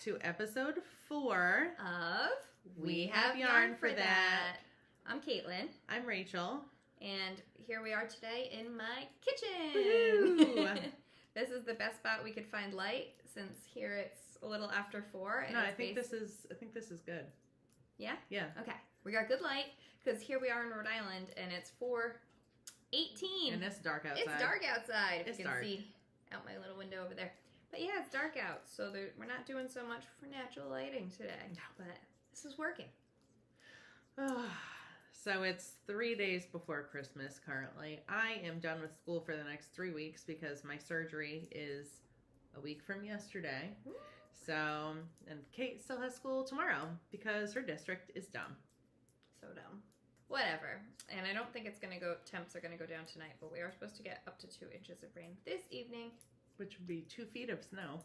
to episode 4 of We Have Yarn for That. I'm Kaitlyn. I'm Rachel. And here we are today in my kitchen. This is the best spot we could find light, since here it's a little after 4. And no, I think this is good. Yeah? Yeah. Okay. We got good light, because here we are in Rhode Island, and it's 4:18. And it's dark outside. It's dark outside, if it's you can dark. see out my little window over there. But yeah, it's dark out, so we're not doing so much for natural lighting today. No. But this is working. So it's 3 days before Christmas currently. I am done with school for the next 3 weeks because my surgery is a week from yesterday. So, and Kate still has school tomorrow because her district is dumb. So dumb. Whatever. And I don't think it's going to go, temps are going to go down tonight, but we are supposed to get up to 2 inches of rain this evening. Which would be 2 feet of snow.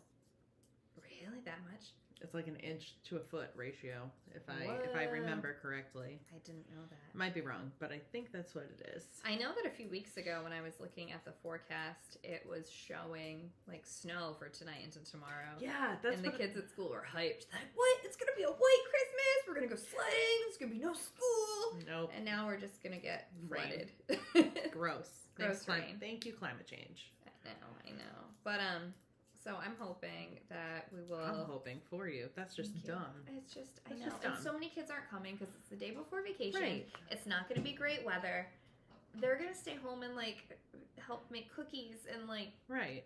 Really? That much? It's like an inch to a foot ratio, if I remember correctly. I didn't know that. Might be wrong, but I think that's what it is. I know that a few weeks ago when I was looking at the forecast, it was showing like snow for tonight into tomorrow. Yeah, that's and the kids at school were hyped. Like, what? It's gonna be a white Christmas. We're gonna go sledding. There's gonna be no school. Nope. And now we're just gonna get flooded. Gross. Gross rain. Thank you, climate change. I know. But so I'm hoping that we will. I'm hoping for you. That's just dumb. It's just, I That's know. just dumb. And so many kids aren't coming because it's the day before vacation. Right. It's not going to be great weather. They're going to stay home and, like, help make cookies and, like. Right.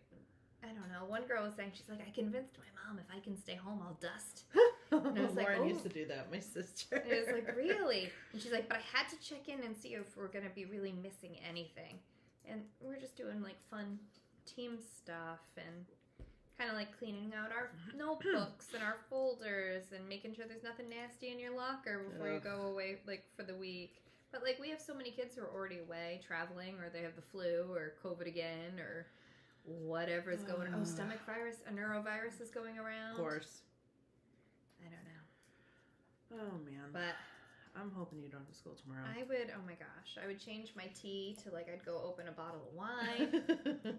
I don't know. One girl was saying, she's like, I convinced my mom if I can stay home, I'll dust. And I was like, Lauren oh. used to do that, my sister. And I was like, really? And she's like, but I had to check in and see if we're going to be really missing anything. And we're just doing, like, fun team stuff and kind of like cleaning out our notebooks and our folders and making sure there's nothing nasty in your locker before you go away, like, for the week. But, like, we have so many kids who are already away traveling, or they have the flu or COVID again or whatever is going on. Oh, stomach virus, a neurovirus is going around. Of course. I don't know. Oh, man. But I'm hoping you don't have school tomorrow. I would, oh my gosh, I would change my tea to, like, I'd go open a bottle of wine.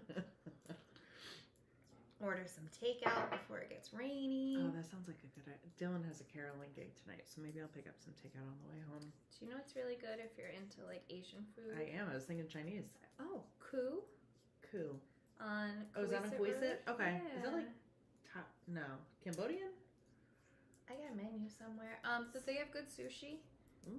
Order some takeout before it gets rainy. Oh, that sounds like a good idea. Dylan has a caroling gig tonight, so maybe I'll pick up some takeout on the way home. Do you know what's really good if you're into, like, Asian food? I am. I was thinking Chinese. Oh, Koo. Cool. On Oh, is that on Kwisit? Okay. Yeah. Is that like no, Cambodian? I got a menu somewhere. But they have good sushi.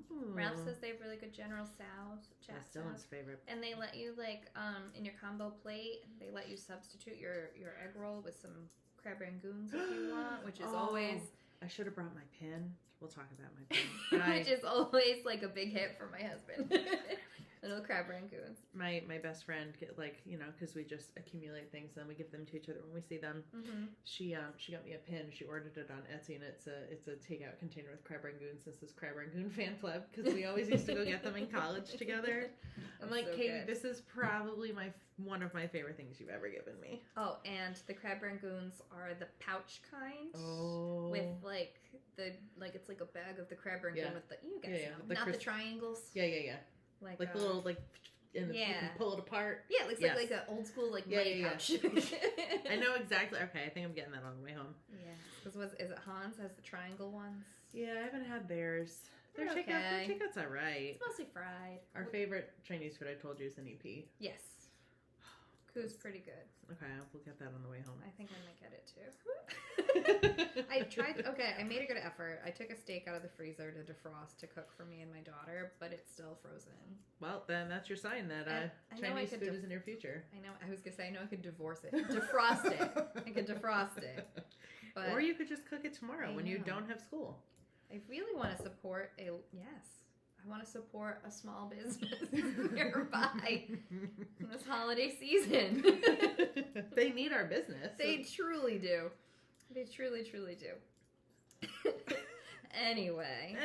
Ooh. Ralph says they have really good General Tso's. That's Dylan's favorite. And they let you, like, in your combo plate, they let you substitute your egg roll with some crab rangoons if you want, which is always. I should have brought my pin. We'll talk about my pin. Which is always, like, a big hit for my husband. Little crab rangoons. My best friend, like, you know, because we just accumulate things and we give them to each other when we see them. Mm-hmm. She got me a pin. She ordered it on Etsy, and it's a takeout container with crab rangoons. This is Crab Rangoon Fan Club because we always used to go get them in college together. I'm like, so Katie, this is probably one of my favorite things you've ever given me. Oh, and the crab rangoons are the pouch kind. Oh. With, like, it's like a bag of the crab rangoon with the, you guys know, not the triangles. Yeah. Like the little, like, and you can pull it apart. Yeah, it looks like an old school, like, money pouch. I know exactly. Okay, I think I'm getting that on the way home. Yeah. Is it Hans has the triangle ones? Yeah, I haven't had theirs. They're Their okay. chicken's all right. It's mostly fried. Our favorite Chinese food, I told you, is an EP. Yes. Koo's pretty good. Okay, we'll get that on the way home. I think I might get it too. I made a good effort. I took a steak out of the freezer to defrost to cook for me and my daughter, but it's still frozen. Well, then that's your sign that Chinese food is in your future. I know. I was going to say, I know I could divorce it. Defrost it. I could defrost it. But or you could just cook it tomorrow when you don't have school. I really want to support I want to support a small business nearby in this holiday season. They need our business. They truly do. They truly, truly do. Anyway.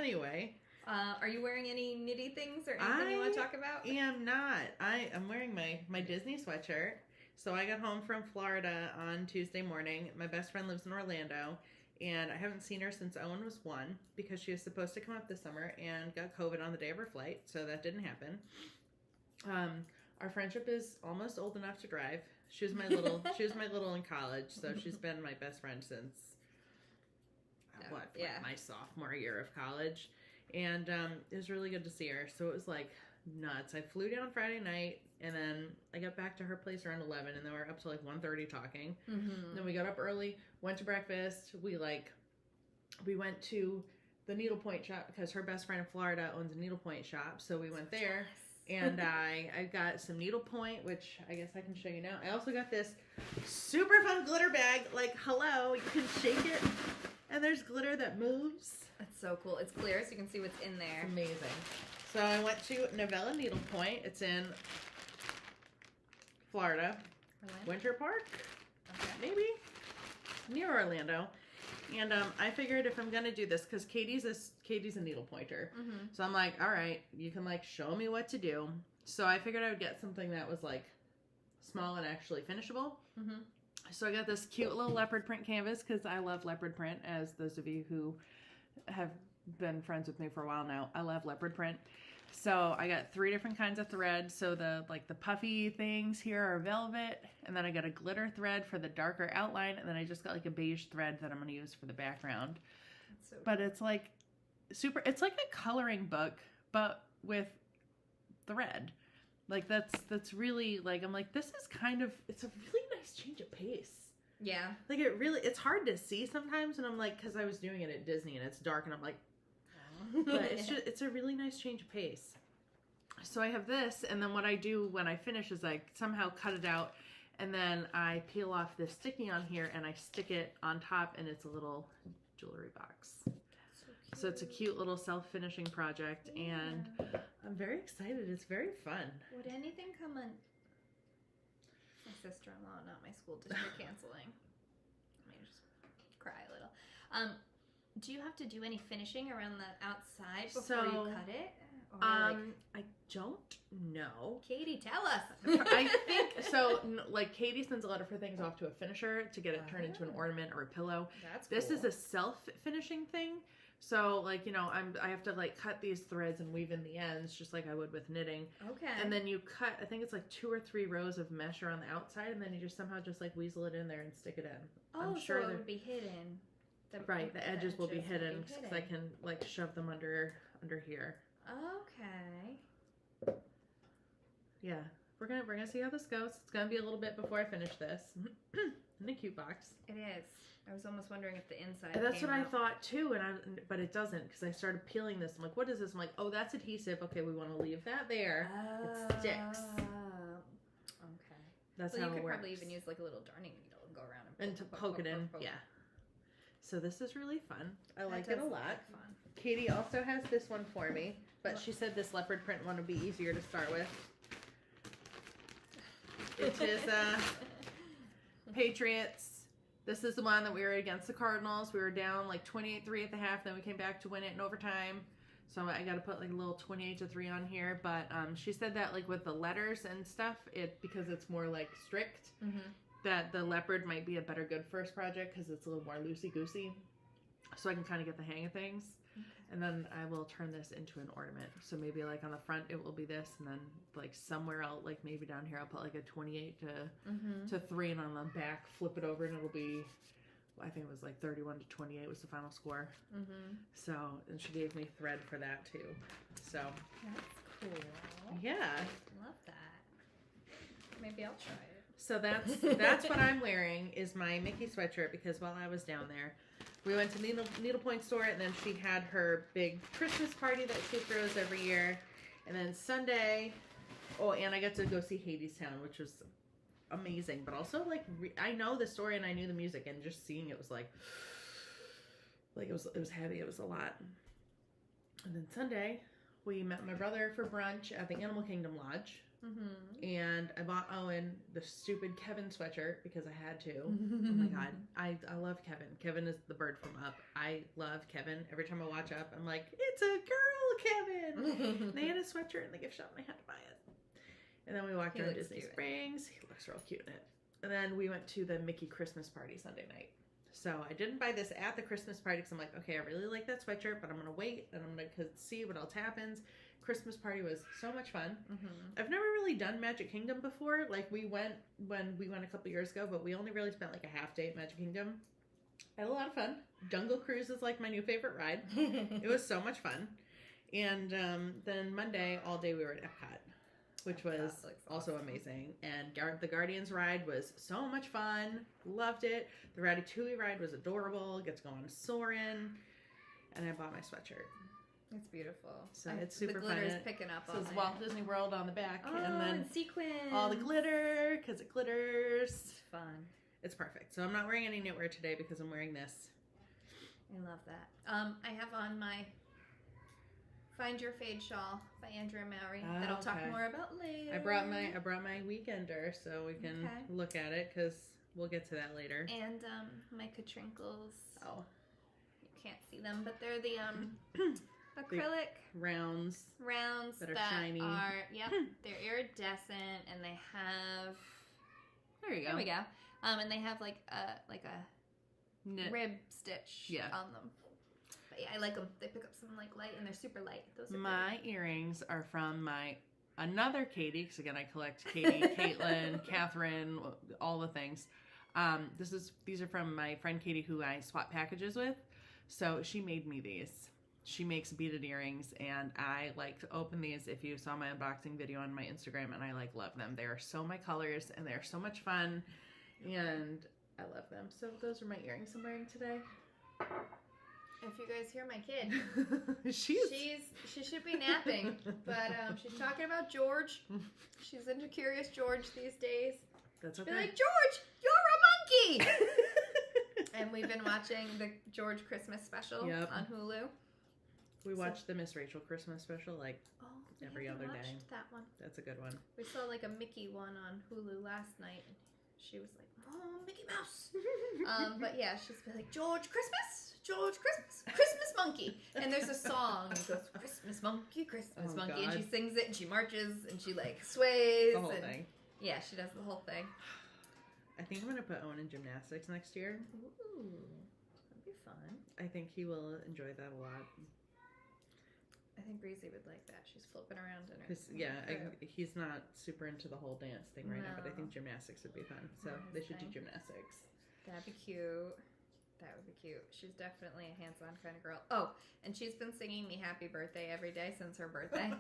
Are you wearing any knitty things or anything you want to talk about? I am not. I'm wearing my Disney sweatshirt. So I got home from Florida on Tuesday morning. My best friend lives in Orlando. And I haven't seen her since Owen was 1 because she was supposed to come up this summer and got COVID on the day of her flight. So that didn't happen. Our friendship is almost old enough to drive. She was my little in college. So she's been my best friend since my sophomore year of college. And it was really good to see her. So it was like nuts. I flew down Friday night, and then I got back to her place around 11, and then we were up to like 1:30 talking. Then we got up early, went to breakfast. We went to the needlepoint shop because her best friend in Florida owns a needlepoint shop. So we went there, and I got some needlepoint, which I guess I can show you now. I also got this super fun glitter bag. Like, hello, you can shake it, and there's glitter that moves. That's so cool. It's clear, so you can see what's in there. It's amazing. So I went to Novella Needlepoint. It's in Florida. Orlando? Winter Park? Okay. Maybe? Near Orlando. And I figured if I'm going to do this, because Katie's a needlepointer. So I'm like, all right, you can like show me what to do. So I figured I would get something that was like small and actually finishable. So I got this cute little leopard print canvas because I love leopard print, as those of you who have been friends with me for a while now. I love leopard print. So I got 3 different kinds of thread. So the puffy things here are velvet, and then I got a glitter thread for the darker outline, and then I just got like a beige thread that I'm going to use for the background. That's so but cool. it's like it's like a coloring book, but with thread. Like that's really like, I'm like, this is it's a really nice change of pace. Yeah. Like it's hard to see sometimes, and I'm like, because I was doing it at Disney and it's dark, and I'm like, but it's a really nice change of pace. So I have this, and then what I do when I finish is I somehow cut it out, and then I peel off this sticky on here, and I stick it on top, and it's a little jewelry box. So it's a cute little self-finishing project, and I'm very excited. It's very fun. Would anything come on my sister-in-law, not my school district canceling? Let me just cry a little. Do you have to do any finishing around the outside before you cut it? Or I don't know. Katie, tell us. I think so. Like, Katie sends a lot of her things off to a finisher to get it turned into an ornament or a pillow. That's This cool. is a self-finishing thing. So, like, you know, I have to like cut these threads and weave in the ends just like I would with knitting. Okay. And then you cut, I think it's like 2 or 3 rows of mesh around the outside, and then you just somehow just like weasel it in there and stick it in. Oh, I'm sure so it would be hidden. Right, the edges will be hidden because I can like shove them under here. Okay. Yeah, we're gonna see how this goes. It's gonna be a little bit before I finish this. In a cute box. It is. I was almost wondering if the inside. And that's came what I out. thought too, but it doesn't, because I started peeling this. I'm like, what is this? I'm like, oh, that's adhesive. Okay, we want to leave that there. It sticks. Okay. That's Well, how you it could works. probably even use like a little darning needle and go around And to poke it in. Yeah. So this is really fun. I like it a lot. Fun. Katie also has this one for me, but she said this leopard print one would be easier to start with. It is Patriots. This is the one that we were against the Cardinals. We were down like 28-3 at the half. Then we came back to win it in overtime. So I got to put like a little 28-3 on here. But she said that like with the letters and stuff, because it's more like strict, that the leopard might be a better good first project because it's a little more loosey-goosey. So I can kind of get the hang of things. And then I will turn this into an ornament. So maybe like on the front it will be this, and then like somewhere else, like maybe down here I'll put like a 28-3, and on the back flip it over and it'll be, I think it was like 31-28 was the final score. So, and she gave me thread for that too. So that's cool. Yeah, Love that. Maybe I'll try it. So that's what I'm wearing is my Mickey sweatshirt, because while I was down there, we went to Needlepoint store, and then she had her big Christmas party that she throws every year. And then Sunday, and I got to go see Hadestown, which was amazing. But also, like, I know the story and I knew the music, and just seeing it was like it was heavy. It was a lot. And then Sunday, we met my brother for brunch at the Animal Kingdom Lodge. And I bought Owen the stupid Kevin sweatshirt because I had to. Oh my god, I love Kevin. Kevin is the bird from Up. I love Kevin. Every time I watch Up, I'm like, it's a girl, Kevin. They had a sweatshirt in the gift shop, and I had to buy it. And then we walked around Disney Springs. He looks real cute in it. And then we went to the Mickey Christmas party Sunday night. So I didn't buy this at the Christmas party because I'm like, okay, I really like that sweatshirt, but I'm gonna wait and I'm gonna see what else happens. Christmas party was so much fun. I've never really done Magic Kingdom before. Like, we went when we went a couple years ago, but we only really spent like a half day at Magic Kingdom. I had a lot of fun. Jungle Cruise is like my new favorite ride. It was so much fun. And then Monday, all day we were at Epcot, which was also amazing. And the Guardians ride was so much fun. Loved it. The Ratatouille ride was adorable. Get to go on Soarin'. And I bought my sweatshirt. It's beautiful. So it's super fun. The glitter's picking up on it. It says Walt Disney World on the back. Oh, and then sequins. all the glitter, because it glitters. It's fun. It's perfect. So I'm not wearing any knitwear today because I'm wearing this. I love that. I have on my Find Your Fade shawl by Andrea Mowry that I'll talk more about later. I brought my weekender so we can look at it because we'll get to that later. And my Katrinkles. Oh. You can't see them, but they're the acrylic rounds that are shiny. They're iridescent and they have. There you go. There we go. And they have like a knit rib stitch on them. But yeah, I like them. They pick up some like light and they're super light. Those are my earrings are from another Katie, because again I collect Katie, Kaitlyn, Catherine, all the things. These are from my friend Katie, who I swap packages with. So she made me these. She makes beaded earrings, and I like to open these. If you saw my unboxing video on my Instagram, and I love them. They are so my colors, and they're so much fun, and I love them. So those are my earrings I'm wearing today. If you guys hear my kid, she should be napping, but she's talking about George. She's into Curious George these days. That's okay. She's like, George, you're a monkey. And we've been watching the George Christmas special on Hulu. We watched the Miss Rachel Christmas special every other day. That one. That's a good one. We saw like a Mickey one on Hulu last night. She was like, "Oh, Mickey Mouse." But yeah, she's been like, George Christmas, Christmas monkey. And there's a song. It goes, Christmas monkey, Christmas monkey, and she sings it and she marches and she like sways. The whole thing. Yeah, she does the whole thing. I think I'm gonna put Owen in gymnastics next year. Ooh, that'd be fun. I think he will enjoy that a lot. I think Breezy would like that. She's flipping around in her. He's not super into the whole dance thing right now, but I think gymnastics would be fun. So they should do gymnastics. That'd be cute. That would be cute. She's definitely a hands-on kind of girl. Oh, and she's been singing me happy birthday every day since her birthday.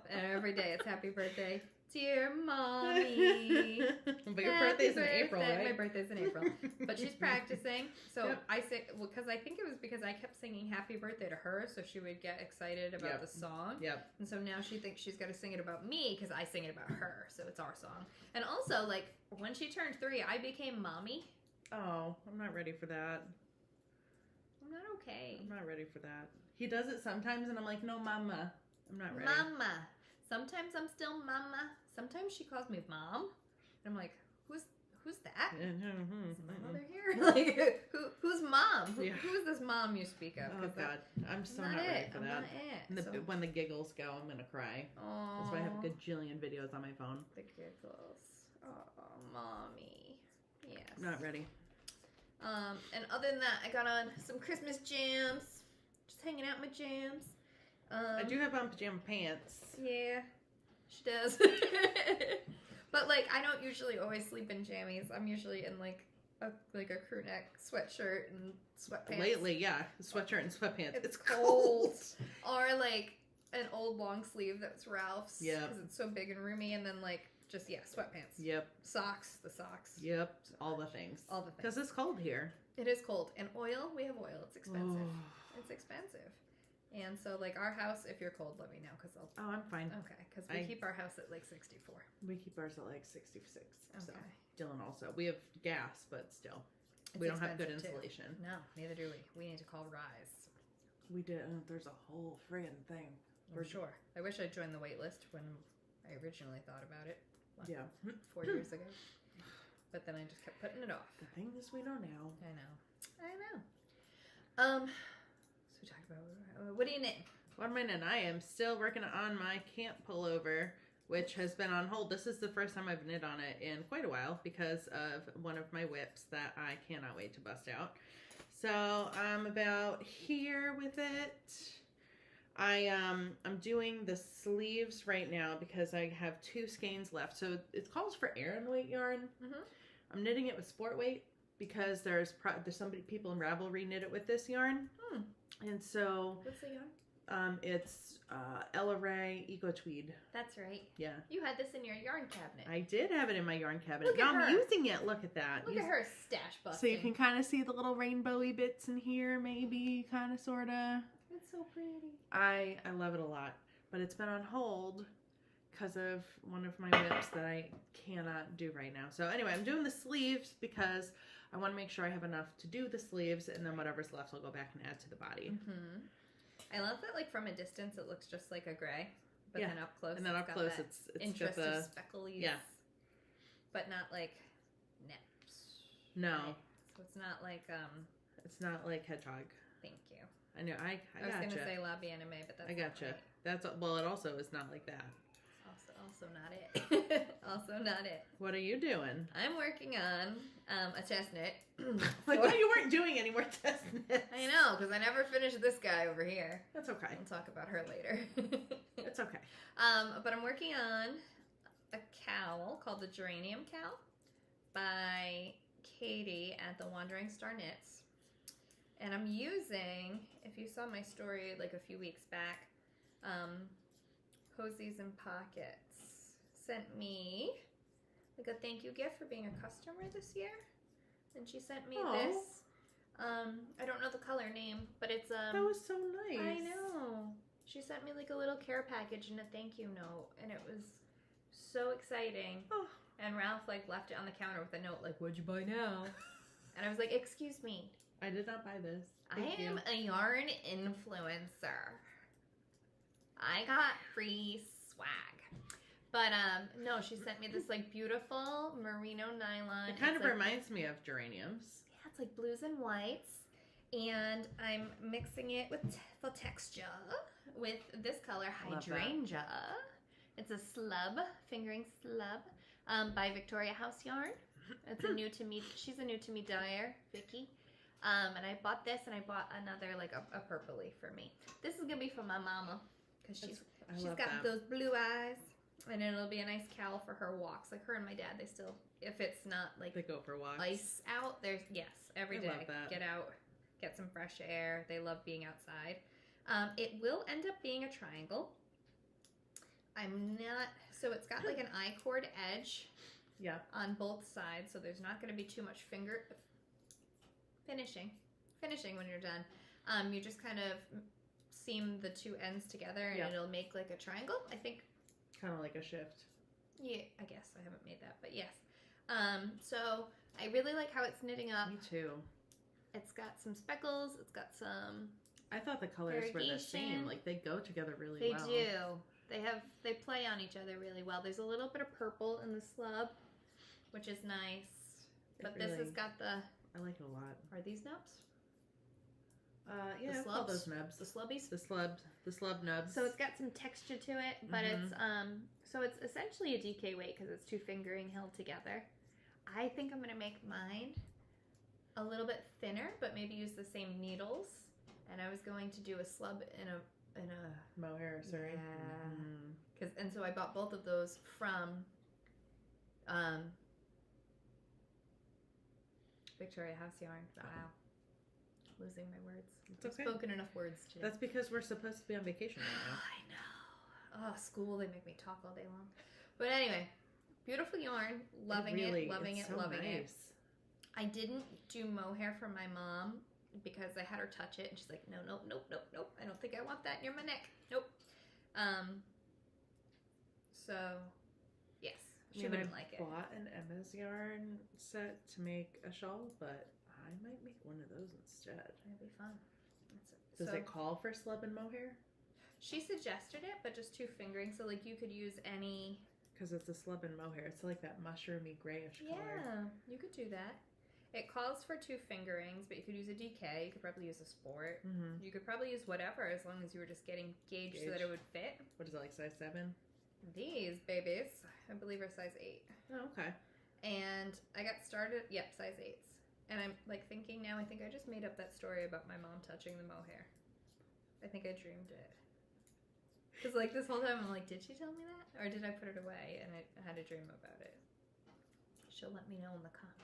And every day it's happy birthday, dear mommy. But your birthday's in April, right? My birthday's in April. But she's practicing. So I say, because I think it was because I kept singing happy birthday to her, so she would get excited about the song. Yep. And so now she thinks she's got to sing it about me because I sing it about her. So it's our song. And also, like, when she turned 3, I became mommy. Oh, I'm not ready for that. I'm not okay. I'm not ready for that. He does it sometimes, and I'm like, no, mama. I'm not ready. Mama. Sometimes I'm still mama. Sometimes she calls me mom. And I'm like, who's that? Is my mother here? Like, who's mom? Who is this mom you speak of? Oh, God. I'm so not ready for that. And when the giggles go, I'm going to cry. Aww. That's why I have a gajillion videos on my phone. The giggles. Oh, mommy. Yes. I'm not ready. And other than that, I got on some Christmas jams. Just hanging out in my jams. I do have on pajama pants. Yeah, she does. But like, I don't usually always sleep in jammies. I'm usually in like a crew neck sweatshirt and sweatpants. Lately, yeah, sweatshirt and sweatpants. It's cold. Or like an old long sleeve that's Ralph's. Yeah. Because it's so big and roomy, and then like just sweatpants. Yep. Socks. The socks. Yep. All the things. Because it's cold here. It is cold. And oil. We have oil. It's expensive. Oh. It's expensive. And so, like, our house, if you're cold, let me know, because I'll... Oh, I'm fine. Okay, because we keep our house at, like, 64. We keep ours at, like, 66. Okay. So, Dylan also. We have gas, but still. We don't have good insulation. Too. No, neither do we. We need to call Rise. We did. There's a whole friggin' thing. For sure. I wish I joined the wait list when I originally thought about it. 4 years ago. But then I just kept putting it off. The things we know now. I know. So we talked about... What are you knitting? What am I knitting? I am still working on my camp pullover, which has been on hold. This is the first time I've knit on it in quite a while because of one of my whips that I cannot wait to bust out. So I'm about here with it. I'm doing the sleeves right now because I have 2 skeins left. So it calls for Aran weight yarn. Mm-hmm. I'm knitting it with sport weight because there's people in Ravelry knit it with this yarn. And so What's the yarn? It's Ella Ray Eco Tweed. That's right. Yeah. You had this in your yarn cabinet. I did have it in my yarn cabinet. Look at now her. I'm using it. Look at that. Look at her stash busting. So you can kind of see the little rainbowy bits in here, maybe, kind of, sort of. It's so pretty. I love it a lot. But it's been on hold because of one of my whips that I cannot do right now. So anyway, I'm doing the sleeves because I want to make sure I have enough to do the sleeves, and then whatever's left I'll go back and add to the body. Mm-hmm. I love that, like, from a distance it looks just like a gray, but then up close and then up close it's interesting got the speckles, but not like nips. No, right? So it's not like hedgehog. Thank you. I know. I was gotcha. gonna say La Anime, but that's I gotcha. Right. That's well. It also is not like that. Also not it. Also not it. What are you doing? I'm working on a chest knit. Like, well, you weren't doing any more test knits. I know, because I never finished this guy over here. That's okay. We'll talk about her later. It's okay. But I'm working on a cowl called the Geranium Cowl by Katie at the Wandering Star Knits. And I'm using, if you saw my story like a few weeks back, Posies and Pockets sent me like a thank you gift for being a customer this year. And she sent me this. I don't know the color name, but it's that was so nice. I know. She sent me like a little care package and a thank you note, and it was so exciting. Oh. And Ralph like left it on the counter with a note like, "What'd you buy now?" And I was like, "Excuse me, I did not buy this. I am a yarn influencer. I got free swag." But no, she sent me this like beautiful merino nylon. It kind of reminds me of geraniums. Yeah, it's like blues and whites. And I'm mixing it with the texture with this color, Hydrangea. It's a slub, fingering slub, by Victoria House Yarn. It's a new to me. She's a new to me dyer, Vicky. And I bought this, and I bought another like a purpley for me. This is gonna be for my mama because she's got those blue eyes. And it'll be a nice cowl for her walks. Like her and my dad, they still, if it's not like they go for walks. Ice out, there's every day. Love that. Get out, get some fresh air. They love being outside. It will end up being a triangle. So it's got like an I-cord edge. Yeah. On both sides, so there's not going to be too much finishing when you're done. You just kind of seam the two ends together, and it'll make like a triangle. I think. Kind of like a shift. Yeah, I guess I haven't made that, but yes. So I really like how it's knitting up. Me too. It's got some speckles. It's got some. I thought the colors were the same. Like they go together really well. They do. They play on each other really well. There's a little bit of purple in the slub, which is nice. But this has got the. I like it a lot. Are these nubs? Yeah, the slubs? those nubs. The slubbies? The slub nubs. So it's got some texture to it, but it's essentially a DK weight because it's two fingering held together. I think I'm gonna make mine a little bit thinner, but maybe use the same needles. And I was going to do a slub in a mohair, sorry. Yeah. And so I bought both of those from Victoria House Yarn. Wow. Losing my words. It's okay. I've spoken enough words today. That's because we're supposed to be on vacation right now. I know. Oh, school, they make me talk all day long. But anyway, beautiful yarn. Loving it. I didn't do mohair for my mom because I had her touch it, and she's like, nope. I don't think I want that near my neck. Nope. So, yes. She wouldn't like it. I bought an Emma's yarn set to make a shawl, but I might make one of those instead. It'd be fun. Does it call for slub and mohair? She suggested it, but just two fingering. So, like, you could use any... Because it's a slub and mohair. It's like that mushroomy grayish color. Yeah, you could do that. It calls for two fingerings, but you could use a DK. You could probably use a sport. Mm-hmm. You could probably use whatever as long as you were just getting gauge so that it would fit. What is it, like size 7? These babies, I believe, are size 8. Oh, okay. And I got started, size 8s. And I'm like thinking now, I think I just made up that story about my mom touching the mohair. I think I dreamed it. Because like this whole time I'm like, did she tell me that? Or did I put it away and I had a dream about it? She'll let me know in the comments.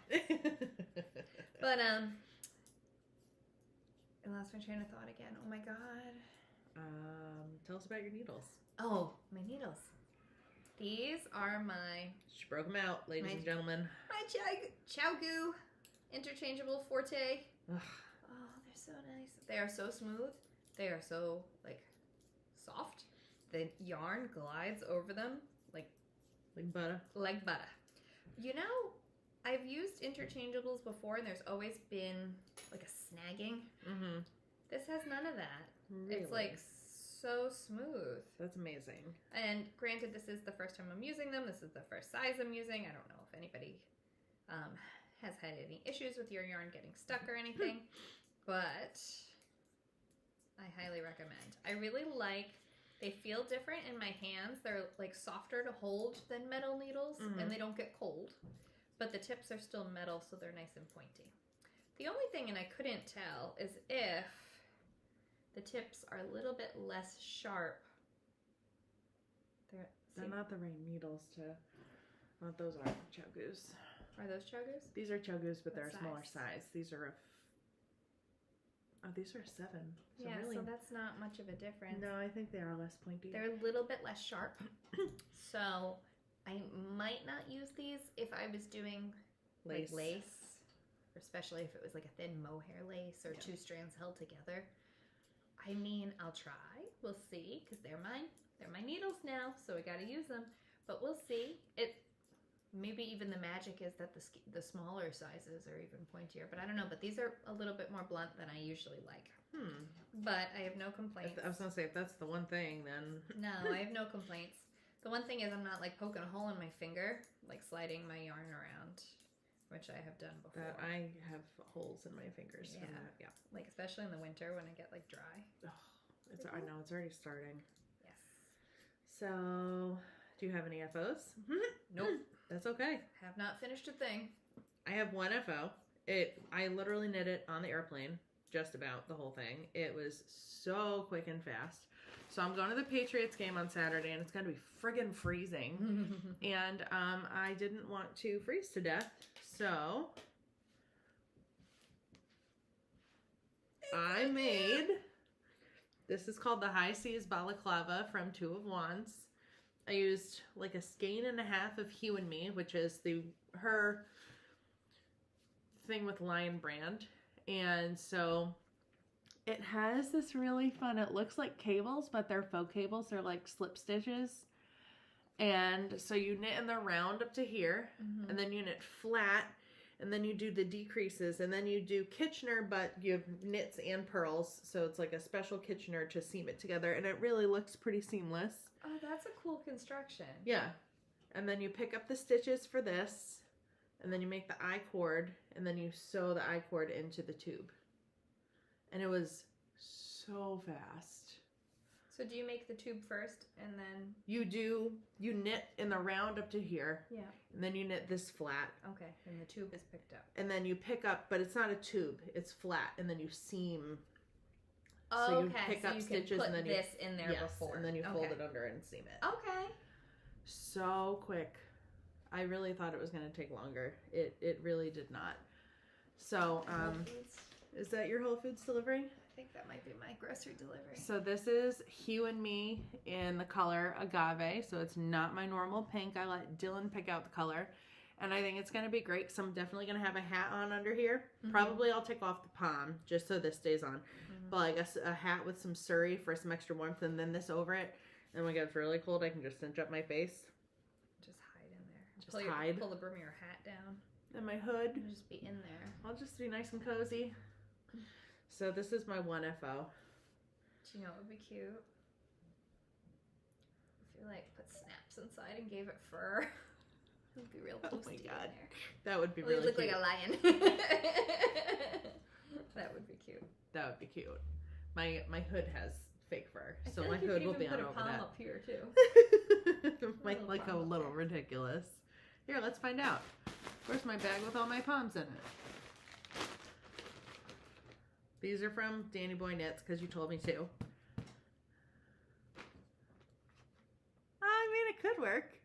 But, I lost my train of thought again. Oh my god. Tell us about your needles. Oh, my needles. These are my... She broke them out, ladies and gentlemen. My Chowgoo interchangeable Forte. Ugh. Oh, they're so nice. They are so smooth. They are so, like, soft. The yarn glides over them like butter. Like butter. You know, I've used interchangeables before, and there's always been, like, a snagging. Mm-hmm. This has none of that. Really? It's, like, so smooth. That's amazing. And granted, this is the first time I'm using them. This is the first size I'm using. I don't know if anybody has had any issues with your yarn getting stuck or anything, but I highly recommend. I really like, they feel different in my hands. They're like softer to hold than metal needles, and they don't get cold, but the tips are still metal, so they're nice and pointy. The only thing, and I couldn't tell, is if the tips are a little bit less sharp. They're not the right needles to... Well, those are Chowgoos. Are those Chowgoos? These are Chowgoos, but What they're a smaller size? size. These are these are a 7. So Yeah, really, so that's not much of a difference. no, I think they are less pointy. They're a little bit less sharp. So I might not use these if I was doing lace. like lace, or especially if it was like a thin mohair lace or 2 strands held together. I mean, I'll try. We'll see, because they're my needles now, so I got to use them. But we'll see. Maybe even the magic is that the smaller sizes are even pointier. But I don't know. But these are a little bit more blunt than I usually like. But I have no complaints. I was going to say, if that's the one thing, then... No, I have no complaints. The one thing is I'm not like poking a hole in my finger, like sliding my yarn around, which I have done before. I have holes in my fingers. Yeah. From that. Yeah. Like especially in the winter when I get like dry. Oh, I know, it's already starting. Yes. So, do you have any FOs? Nope. That's okay. Have not finished a thing. I have one FO. I literally knit it on the airplane, just about the whole thing. It was so quick and fast. So I'm going to the Patriots game on Saturday, and it's going to be friggin' freezing. And I didn't want to freeze to death, so I made... This is called the High Seas Balaclava from 2 of Wands. I used like a skein and a half of Hue and Me, which is her thing with Lion Brand. And so it has this really fun, it looks like cables, but they're faux cables. They're like slip stitches. And so you knit in the round up to here, and then you knit flat, and then you do the decreases, and then you do Kitchener, but you have knits and purls, so it's like a special Kitchener to seam it together, and it really looks pretty seamless. Oh, that's a cool construction. Yeah. And then you pick up the stitches for this, and then you make the I-cord, and then you sew the I-cord into the tube. And it was so fast. So do you make the tube first, and then... You knit in the round up to here. Yeah. And then you knit this flat. Okay, and the tube is picked up. And then you pick up, but it's not a tube, it's flat, and then you seam. Oh, so you okay, pick so up you stitches can put and then this in there before. And then you fold it under and seam it. Okay. So quick. I really thought it was going to take longer. It really did not. So, is that your Whole Foods delivery? I think that might be my grocery delivery. So this is Hue and Me in the color Agave. So it's not my normal pink. I let Dylan pick out the color. And I think it's going to be great because I'm definitely going to have a hat on under here. Probably I'll take off the palm just so this stays on. But I guess a hat with some Surrey for some extra warmth, and then this over it. And when it gets really cold, I can just cinch up my face. Just hide in there. Just hide. Pull the brim of your hat down. And my hood. And just be in there. I'll just be nice and cozy. So this is my 1 FO. Do you know what would be cute? If you like put snaps inside and gave it fur. It would be real toasty. Oh my god. In there. That would be Well, really you'd look cute. like a lion. That would be cute. That would be cute. My hood has fake fur, I so feel my like you hood could will even be on put a over palm that. up here too. Might like a palm up little there. ridiculous. Here, let's find out. Where's my bag with all my palms in it? These are from Danny Boy Knits because you told me to. I mean, it could work.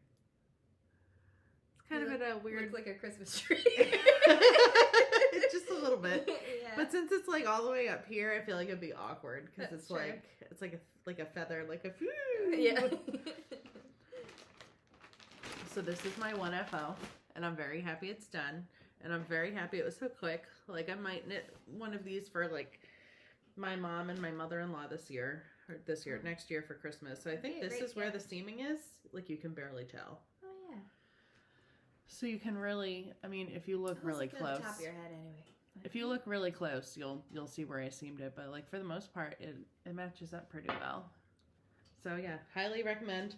It's kind of an at a weird... Looks like a Christmas tree. Just a little bit. Yeah. But since it's like all the way up here, I feel like it'd be awkward because That's it's true. like a feather, like a... Yeah. So this is my 1FO, and I'm very happy it's done. And I'm very happy it was so quick. Like, I might knit one of these for, like, my mom and my mother-in-law next year for Christmas. So I think this is where the seaming is. Like, you can barely tell. Oh, yeah. So you can really, I mean, if you look really close. Top of your head, anyway. If you look really close, you'll see where I seamed it. But, like, for the most part, it matches up pretty well. So, yeah, highly recommend.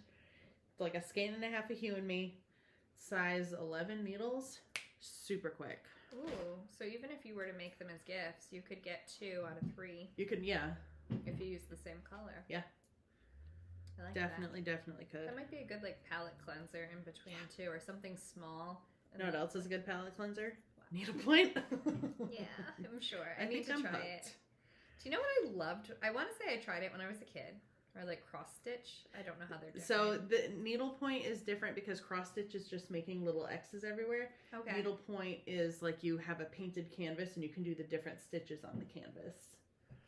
It's like a skein and a half of Hue and Me. Size 11 needles. Super quick. Ooh, so even if you were to make them as gifts, you could get 2 out of 3. You could, yeah. If you use the same color. Yeah. I like definitely could. That might be a good, like, palette cleanser in between, too, or something small. You know what else is a good palette cleanser? Needlepoint. Yeah, I'm sure. I think need to I'm try hooked. it. Do you know what I loved? I want to say I tried it when I was a kid. Or like cross stitch. I don't know how they're different. So the needlepoint is different because cross stitch is just making little X's everywhere. Okay. Needlepoint is like you have a painted canvas and you can do the different stitches on the canvas.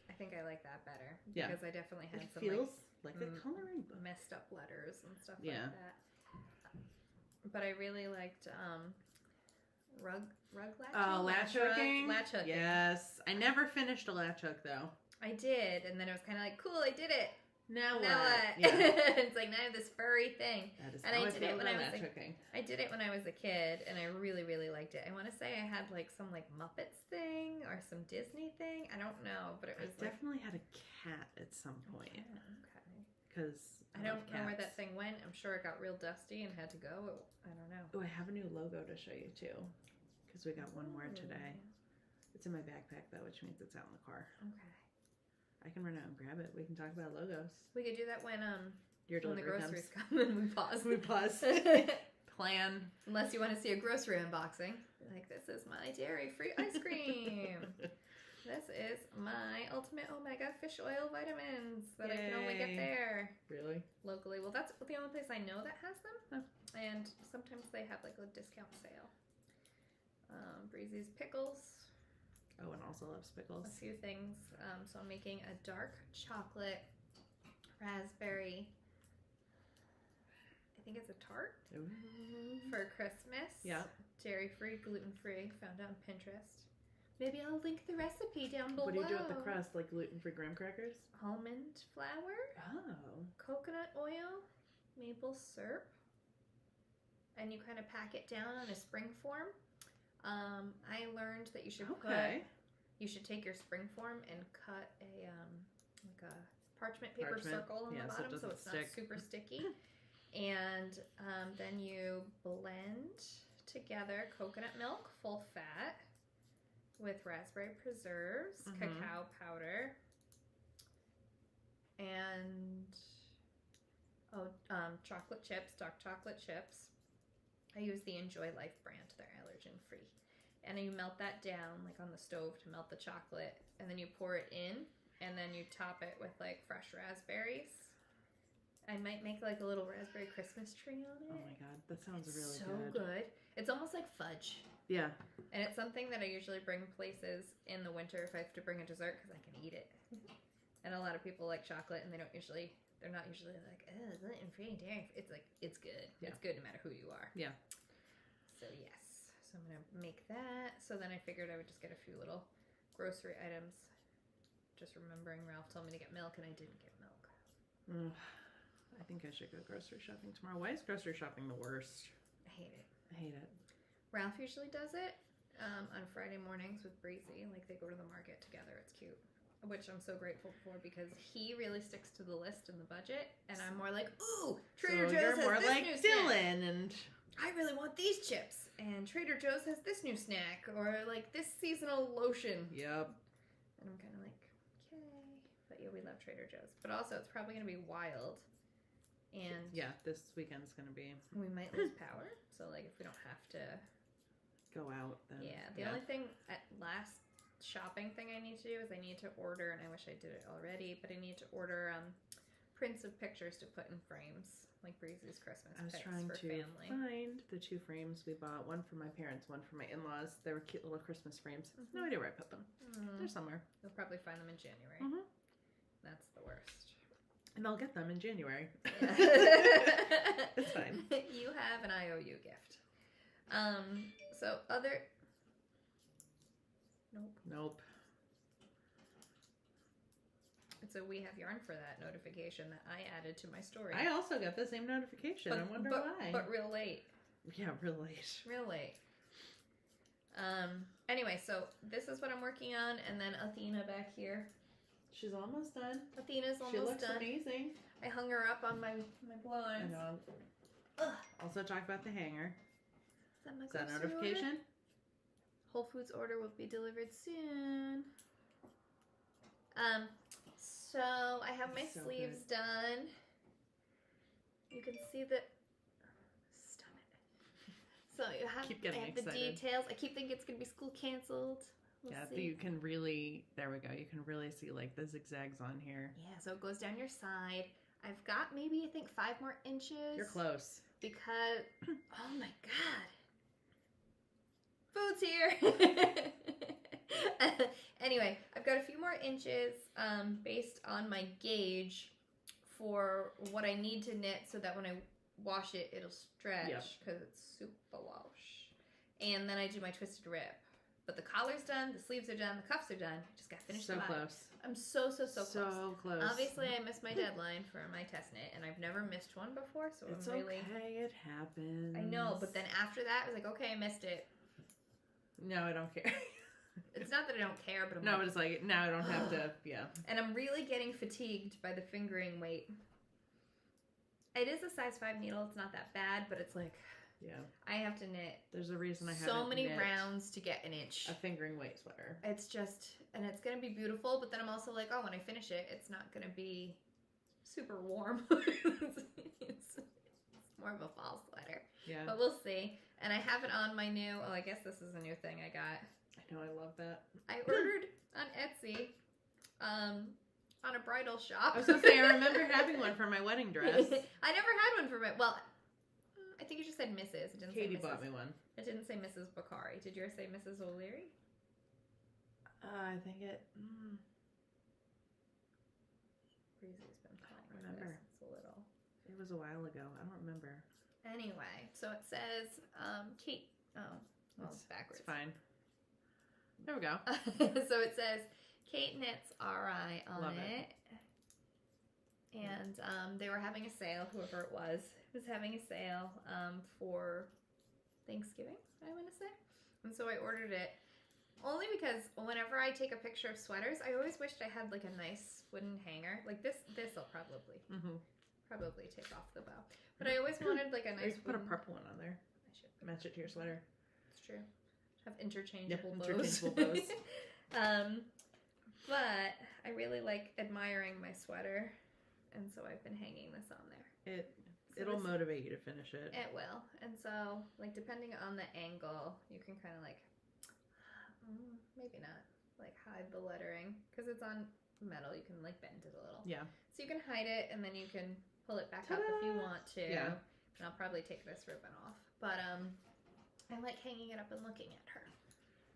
I think I like that better. Yeah. Because I definitely had It some feels like a coloring book. messed up letters and stuff Yeah. like that. But I really liked rug latching? Latch hooking. Latch hooking. Yes. I never finished a latch hook though. I did, and then it was kind of like, cool, I did it. Now Now what? Yeah. It's like now I have this furry thing. That is And how I I did feel it when about I was latch like- hooking. I did it when I was a kid, and I really, really liked it. I want to say I had like some like Muppets thing or some Disney thing. I don't know, but it I was like definitely had a cat at some point okay. because I don't know where that thing went. I'm sure it got real dusty and had to go. I don't know. Oh, I have a new logo to show you too, because we got one more today. It's in my backpack though, which means it's out in the car. Okay. I can run out and grab it. We can talk about logos. We could do that when Your the delivery groceries comes. come and we pause. We pause. Plan. Unless you want to see a grocery unboxing. Like, this is my dairy-free ice cream. This is my Ultimate Omega Fish Oil Vitamins that I can only get Yay. there Really? locally. Well, that's the only place I know that has them. Oh. And sometimes they have like a discount sale. Breezy's Pickles. Oh, and also loves pickles. A few things. So I'm making a dark chocolate raspberry. I think it's a tart Ooh. for Christmas. Yeah. Dairy-free, gluten-free. Found on Pinterest. Maybe I'll link the recipe down below. What do you do with the crust? Like gluten-free graham crackers? Almond flour, Oh. coconut oil, maple syrup, and you kind of pack it down on a spring form. I learned that you should you should take your spring form and cut a like a parchment paper circle on the bottom so it's not super sticky. And then you blend together coconut milk, full fat, with raspberry preserves, cacao powder, and chocolate chips, dark chocolate chips. I use the Enjoy Life brand. They're allergen free. And you melt that down like on the stove to melt the chocolate, and then you pour it in, and then you top it with like fresh raspberries. I might make like a little raspberry Christmas tree on it. Oh my god, that sounds really so good. It's almost like fudge. Yeah. And it's something that I usually bring places in the winter if I have to bring a dessert because I can eat it. And a lot of people like chocolate, and they're not usually like, oh, gluten free dairy. It's like it's good. Yeah. It's good no matter who you are. Yeah. So yes. So I'm gonna make that. So then I figured I would just get a few little grocery items. Just remembering Ralph told me to get milk, and I didn't get milk. I think I should go grocery shopping tomorrow. Why is grocery shopping the worst? I hate it. I hate it. Ralph usually does it on Friday mornings with Breezy. Like they go to the market together. It's cute. Which I'm so grateful for because he really sticks to the list and the budget, and I'm more like, ooh, Trader Joe's has more this like new snack. Dylan, and I really want these chips, and Trader Joe's has this new snack, or like this seasonal lotion. Yep. And I'm kind of like, okay, but yeah, we love Trader Joe's, but also it's probably gonna be wild, and yeah, this weekend's gonna be. we might lose power. So like, if we don't have to go out, then yeah, the only thing last shopping thing I need to do is I need to order, and I wish I did it already, but I need to order prints of pictures to put in frames, like Breezy's Christmas I was pics trying for to family. find the 2 frames we bought. One for my parents, one for my in-laws. They were cute little Christmas frames. No idea where I put them. They're somewhere. You'll probably find them in January. That's the worst. And I'll get them in January. Yeah. It's fine. You have an IOU gift. So other... Nope. So we have yarn for that notification that I added to my story. I also got the same notification. I wonder why. But real late. Yeah, real late. Real late. Anyway, so this is what I'm working on, and then Athena back here. She's almost done. Athena's almost She looks done. amazing. I hung her up on my blinds. I know. Ugh. Also talk about the hanger. Is Is that notification? Order? Whole Foods order will be delivered soon. So I have my So sleeves done. You can see the... Stop it. So you have, Keep getting I have the excited. details. I keep thinking it's going to be school canceled. We'll Yeah, see. you can really, there we go. You can really see like the zigzags on here. Yeah, so it goes down your side. I've got maybe, I think, 5 more inches. You're close. Because, oh my God. Food's here. Anyway, I've got a few more inches based on my gauge for what I need to knit so that when I wash it, it'll stretch because it's superwash. And then I do my twisted rip. But the collar's done, the sleeves are done, the cuffs are done. Just got to finish So the body. close. I'm so close. So close. Obviously, I missed my deadline for my test knit, and I've never missed one before, so It's I'm really... okay, it happens. I know, but then after that, I was like, okay, I missed it. No, I don't care. It's not that I don't care, but I'm No, like... but it's like, now I don't have to, yeah. And I'm really getting fatigued by the fingering weight. It is a size 5 needle. It's not that bad, but it's like... Yeah. I have to knit There's a reason I haven't so many knit rounds to get an inch. a fingering weight sweater. It's just... And it's going to be beautiful, but then I'm also like, oh, when I finish it, it's not going to be super warm. It's more of a fall sweater. Yeah. But we'll see. And I have it on my new... Oh, I guess this is a new thing I got. I know, I love that. I ordered on Etsy, on a bridal shop. I was going to say, I remember having one for my wedding dress. I never had one for my... Well, I think you just said Mrs. It didn't Katie say Mrs. bought me one. It didn't say Mrs. Bakari. Did yours say Mrs. O'Leary? I think it... Breezy's been calling I don't remember. It's a little... It was a while ago. I don't remember. Anyway, so it says, Kate... Oh, well, it's backwards. It's fine. There we go. So it says, Kate Knits RI on Love it. And they were having a sale, whoever it was having a sale for Thanksgiving, I want to say. And so I ordered it only because whenever I take a picture of sweaters, I always wished I had like a nice wooden hanger. Like this'll probably take off the bow. But I always wanted like a Or nice you could put a purple one on there. I should Match it to your sweater. It's true. Have interchangeable bows. Interchangeable bows. But I really like admiring my sweater, and so I've been hanging this on there. It'll motivate you to finish it. It will. And so, like, depending on the angle, you can kind of like, maybe not, like hide the lettering. Because it's on metal, you can like bend it a little. Yeah. So you can hide it, and then you can pull it back up if you want to. Yeah. And I'll probably take this ribbon off. But I like hanging it up and looking at her.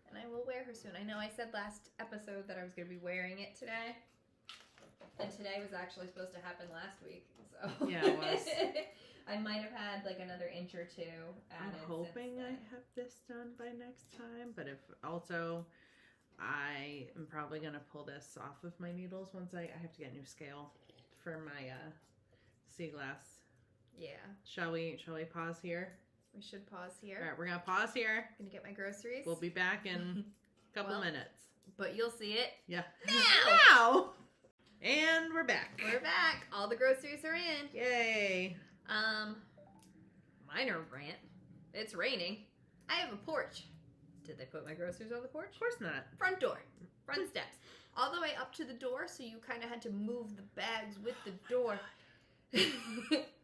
And I will wear her soon. I know I said last episode that I was going to be wearing it today. And today was actually supposed to happen last week. So Yeah, it was. I might have had like another inch or two added. I'm hoping I have this done by next time, but if also I am probably going to pull this off of my needles once I have to get a new scale for my Seaglass. Yeah. Shall we pause here? We should pause here. All right, we're going to pause here. I'm going to get my groceries. We'll be back in a couple minutes. But you'll see it. Yeah. Now! And we're back. We're back. All the groceries are in. Yay. Minor rant. It's raining. I have a porch. Did they put my groceries on the porch? Of course not. Front door. Front steps. All the way up to the door, so you kind of had to move the bags with the door.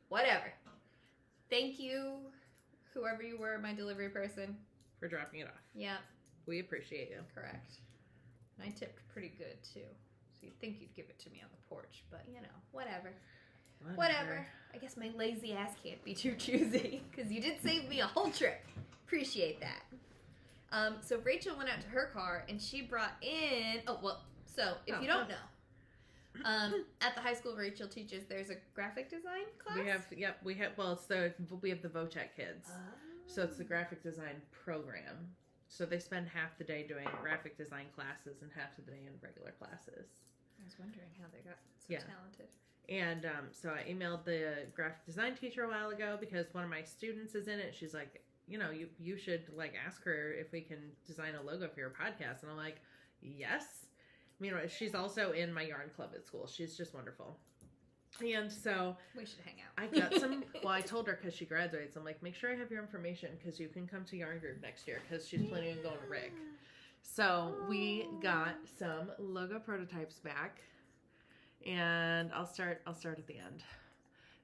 Whatever. Thank you, whoever you were, my delivery person. For dropping it off. Yeah. We appreciate you. Correct. And I tipped pretty good, too. So you'd think you'd give it to me on the porch, but, you know, whatever. Whatever. I guess my lazy ass can't be too choosy, because you did save me a whole trip. Appreciate that. So Rachel went out to her car, and she brought in... So, if you don't know, at the high school Rachel teaches, there's a graphic design class? We have the VOCHEC kids. So it's the graphic design program. So they spend half the day doing graphic design classes and half the day in regular classes. I was wondering how they got so talented. And so I emailed the graphic design teacher a while ago because one of my students is in it. She's like, you should ask her if we can design a logo for your podcast. And I'm like, yes. She's also in my yarn club at school. She's just wonderful. And so we should hang out. I got some. Well, I told her because she graduates. I'm like, make sure I have your information because you can come to yarn group next year because she's planning on going to RIG. So we got some logo prototypes back, and I'll start at the end.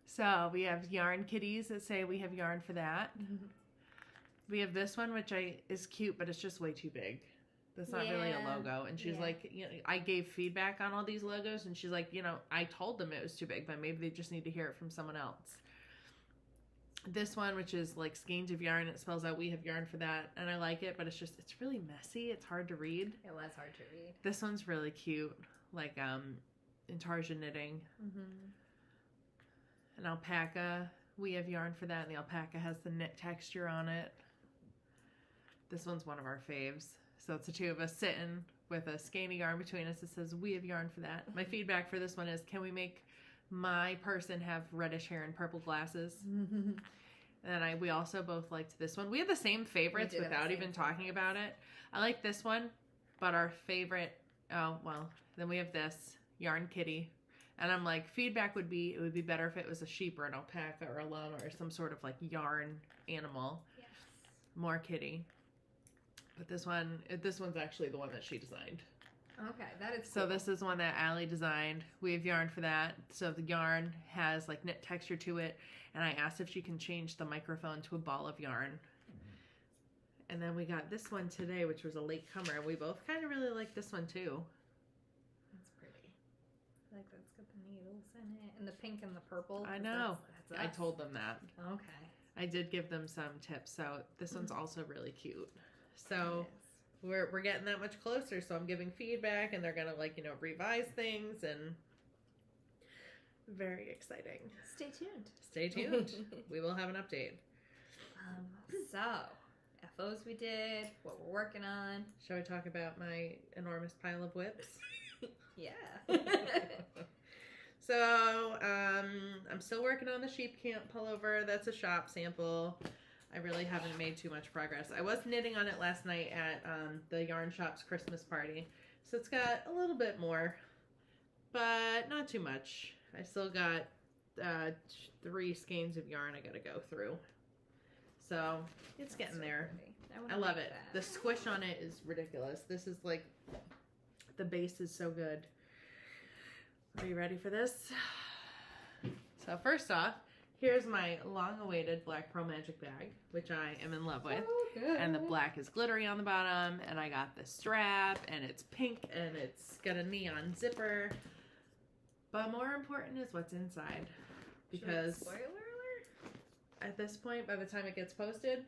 So we have yarn kitties that say we have yarn for that. We have this one, which is cute, but it's just way too big. That's not really a logo. And she's like, I gave feedback on all these logos, and she's like, I told them it was too big, but maybe they just need to hear it from someone else. This one, which is skeins of yarn, it spells out we have yarn for that, and I like it, but it's really messy. It's hard to read. It was hard to read. This one's really cute, intarsia knitting. An alpaca, we have yarn for that, and the alpaca has the knit texture on it. This one's one of our faves. So it's the two of us sitting with a skein of yarn between us that says, we have yarn for that. My feedback for this one is, can we make my person have reddish hair and purple glasses? And we also both liked this one. We had the same favorites without even talking about it. I like this one, but our favorite, then we have this, Yarn Kitty. And I'm like, feedback would be, it would be better if it was a sheep or an alpaca or a llama or some sort of yarn animal. Yes. More kitty. But this one's actually the one that she designed. Okay, that is cool. So this is one that Allie designed. We have yarn for that. So the yarn has knit texture to it. And I asked if she can change the microphone to a ball of yarn. And then we got this one today, which was a late comer. And we both kind of really like this one too. That's pretty. I like that it's got the needles in it. And the pink and the purple. I know. That's I told them that. Okay. I did give them some tips. So this one's also really cute. So we're getting that much closer. So I'm giving feedback, and they're gonna revise things, and very exciting. Stay tuned. Stay tuned. We will have an update. So FOs we did, what we're working on. Shall we talk about my enormous pile of whips? Yeah. So I'm still working on the sheep camp pullover. That's a shop sample. I really haven't made too much progress. I was knitting on it last night at the yarn shop's Christmas party. So it's got a little bit more, but not too much. I still got 3 skeins of yarn I gotta go through. So it's getting there. I love it. The squish on it is ridiculous. This is the base is so good. Are you ready for this? So first off, here's my long-awaited Black Pearl Magic bag, which I am in love with. Oh, good. And the black is glittery on the bottom, and I got the strap, and it's pink, and it's got a neon zipper. But more important is what's inside. Because spoiler alert? At this point, by the time it gets posted,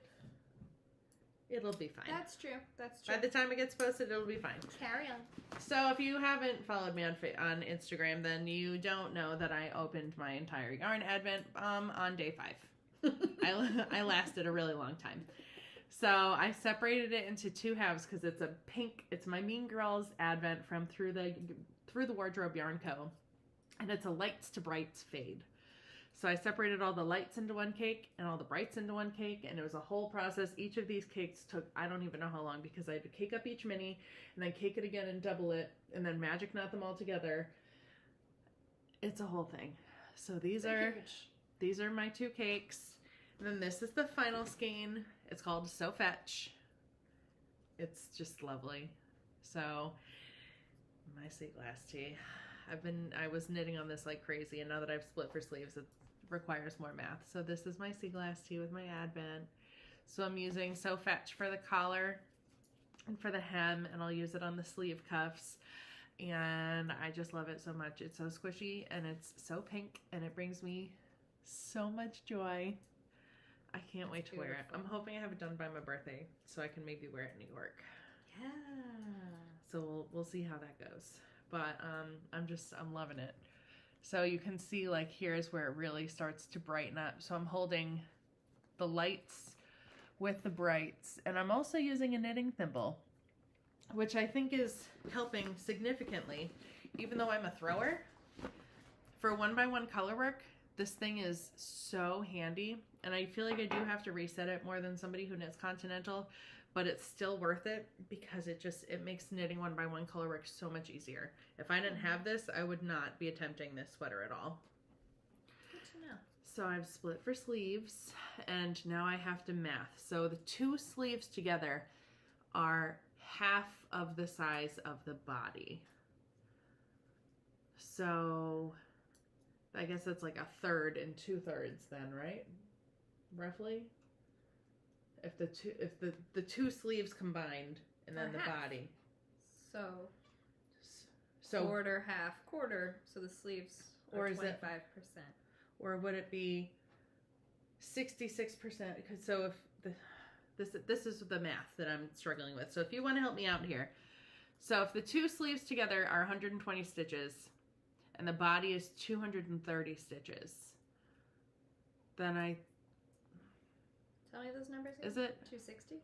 it'll be fine. That's true. That's true. By the time it gets posted, it'll be fine. Carry on. So if you haven't followed me on Instagram, then you don't know that I opened my entire yarn advent on day 5. I lasted a really long time. So I separated it into 2 halves because it's a pink. It's my Mean Girls advent from Through the Wardrobe Yarn Co. And it's a lights to brights fade. So I separated all the lights into one cake and all the brights into one cake, and it was a whole process. Each of these cakes took, I don't even know how long, because I had to cake up each mini and then cake it again and double it and then magic knot them all together. It's a whole thing. So these are my 2 cakes. And then this is the final skein. It's called So Fetch. It's just lovely. So my Seaglass Tee. I was knitting on this like crazy, and now that I've split for sleeves, it requires more math. So this is my Seaglass Tee with my advent. So I'm using So Fetch for the collar and for the hem, and I'll use it on the sleeve cuffs. and I just love it so much. It's so squishy and it's so pink and it brings me so much joy. I can't wait to wear it. I'm hoping I have it done by my birthday so I can maybe wear it in New York. Yeah. So we'll see how that goes. But I'm loving it. So you can see like here's where it really starts to brighten up. So I'm holding the lights with the brights, and I'm also using a knitting thimble, which I think is helping significantly. Even though I'm a thrower, for 1x1 color work, this thing is so handy, and I feel like I do have to reset it more than somebody who knits continental, but it's still worth it because it makes knitting 1x1 color work so much easier. If I didn't have this, I would not be attempting this sweater at all. Good to know. So I've split for sleeves, and now I have to math. So the 2 sleeves together are half of the size of the body. So I guess that's like 1/3 and 2/3 then, right? Roughly. If the two sleeves combined and then the body. So quarter, so the sleeves are 25%. Or would it be 66%? Because so if this is the math that I'm struggling with. So if you want to help me out here. So if the 2 sleeves together are 120 stitches and the body is 230 stitches, then tell me those numbers again. Is it 260?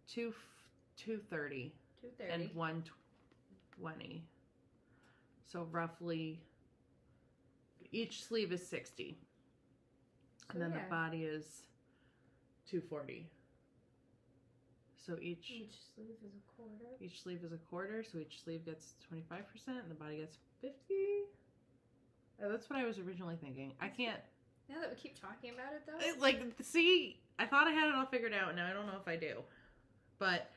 230 and 120. So roughly each sleeve is 60. And then the body is 240. So each sleeve is a quarter. Each sleeve is a quarter, so each sleeve gets 25% and the body gets 50. Oh, that's what I was originally thinking. I can't. Now that we keep talking about it, though. Like, see, I thought I had it all figured out. Now I don't know if I do. But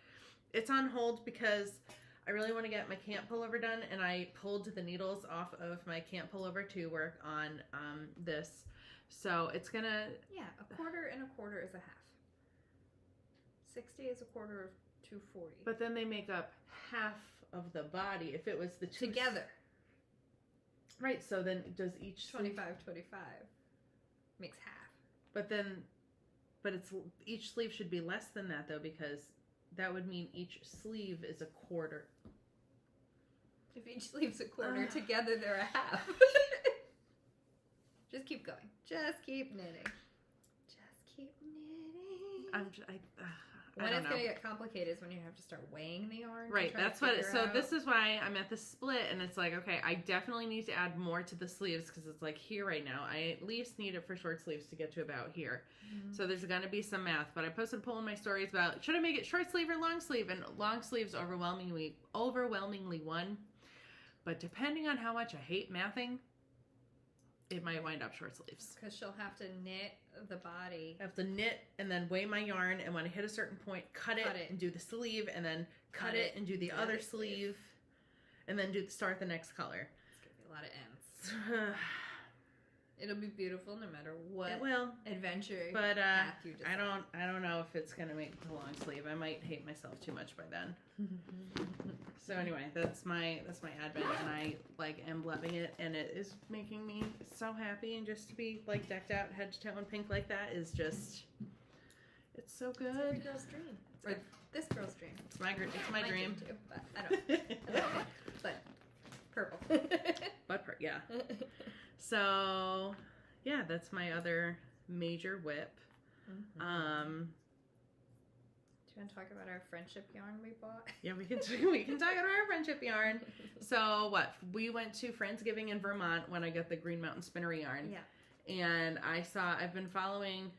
it's on hold because I really want to get my camp pullover done, and I pulled the needles off of my camp pullover to work on this. So it's gonna... Yeah, a quarter and a quarter is a half. 60 is a quarter of 240. But then they make up half of the body. If it was the two... Together. Right, so then does each... 25 makes half. But it's each sleeve should be less than that, though, because that would mean each sleeve is a quarter. If each sleeve's a quarter, together they're a half. Just keep going. Just keep knitting. Just keep knitting. When it's going to get complicated is when you have to start weighing the yarn. Right, that's what. So this is why I'm at the split, and it's like, okay, I definitely need to add more to the sleeves because it's like here right now. I at least need it for short sleeves to get to about here. Mm-hmm. So there's going to be some math, but I posted a poll in my stories about should I make it short sleeve or long sleeve, and long sleeves overwhelmingly won. But depending on how much I hate mathing, it might wind up short sleeves. Because she'll have to knit the body. I have to knit and then weigh my yarn, and when I hit a certain point, cut it and do the sleeve, and then cut it and do the other sleeve, and then start the next color. It's going to be a lot of ends. It'll be beautiful no matter what adventure path you decide. I don't know if it's going to make the long sleeve. I might hate myself too much by then. So anyway, that's my advent, and I am loving it, and it is making me so happy, and just to be decked out head to toe in pink like that is just, it's so good. It's every girl's dream. Or this girl's dream. It's my dream too, but I don't know. But purple. Yeah. So yeah, that's my other major whip. Mm-hmm. Do you want to talk about our friendship yarn we bought? Yeah, we can talk about our friendship yarn. So we went to Friendsgiving in Vermont when I got the Green Mountain Spinnery yarn. Yeah. And I've been following,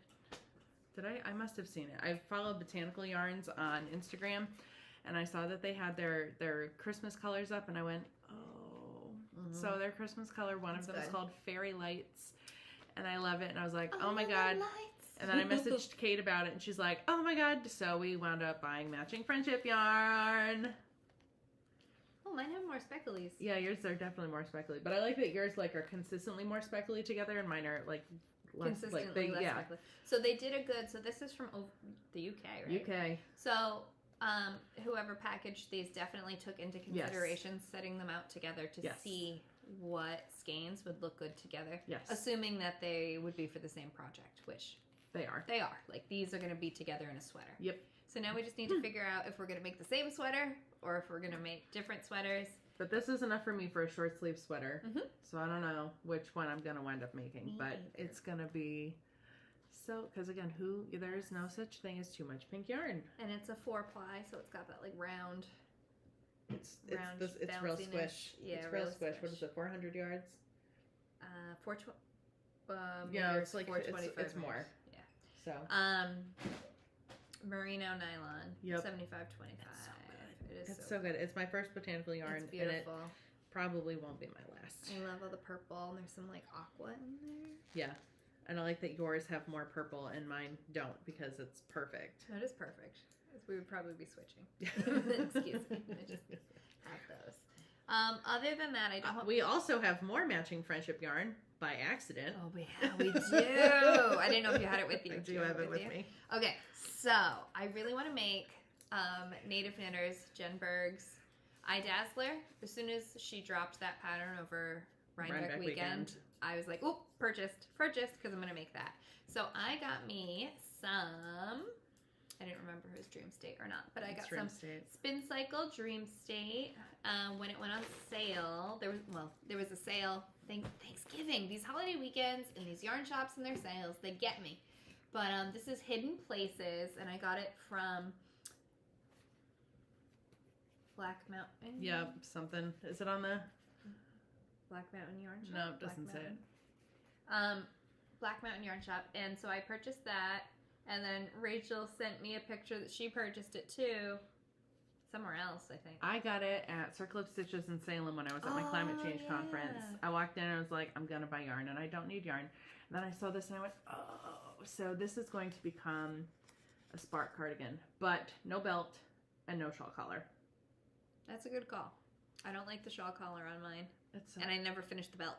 I must have seen it. I followed Botanical Yarns on Instagram, and I saw that they had their Christmas colors up, and I went, oh. Mm-hmm. So their Christmas color, one of them is called Fairy Lights, and I love it. And I was like, oh my God. And then I messaged Kate about it, and she's like, oh my God. So we wound up buying matching friendship yarn. Oh, mine have more specklies. Yeah, yours are definitely more speckly. But I like that yours are consistently more speckly together, and mine are less consistently less speckly. So they did a good. So this is from the UK, right? UK. So whoever packaged these definitely took into consideration setting them out together to see what skeins would look good together. Yes. Assuming that they would be for the same project, which they are. They are. Like, these are going to be together in a sweater. Yep. So now we just need to figure out if we're going to make the same sweater or if we're going to make different sweaters. But this is enough for me for a short sleeve sweater. So I don't know which one I'm going to wind up making. But it's going to be... So, because again, there is no such thing as too much pink yarn. And it's a 4-ply, so it's got that like round. It's real squish. Yeah, it's real squish. What is it? 400 yards. 420. Yeah, it's like 425. it's more. Yeah. So. Merino nylon. Yep. 75/25. It's so good. It's my first botanical yarn. It's beautiful. And it probably won't be my last. I love all the purple. And there's some like aqua in there. Yeah. And I like that yours have more purple and mine don't because it's perfect. That is perfect. We would probably be switching. Excuse me. I just have those. Other than that, I don't. We also have more matching friendship yarn by accident. Oh, yeah, we do. I didn't know if you had it with you. I do have it with me. Okay, so I really want to make Native Knitters Jen Berg's Eye Dazzler. As soon as she dropped that pattern over Rhinebeck weekend, I was like, "Oh, purchased," because I'm gonna make that. So I got me some. I didn't remember if it was Dream State or not, but I got some Spincycle Dream State. When it went on sale, there was a sale. Thanksgiving, these holiday weekends, and these yarn shops and their sales, they get me. But this is Hidden Places, and I got it from Black Mountain. Yep, something. Is it on the Black Mountain Yarn Shop? No, it doesn't say it. Black Mountain Yarn Shop, and so I purchased that, and then Rachel sent me a picture that she purchased it too. Somewhere else, I think. I got it at Circle of Stitches in Salem when I was at my climate change conference. I walked in and I was like, I'm going to buy yarn, and I don't need yarn. And then I saw this and I went, oh, so this is going to become a Spark cardigan, but no belt and no shawl collar. That's a good call. I don't like the shawl collar on mine. And I never finished the belt.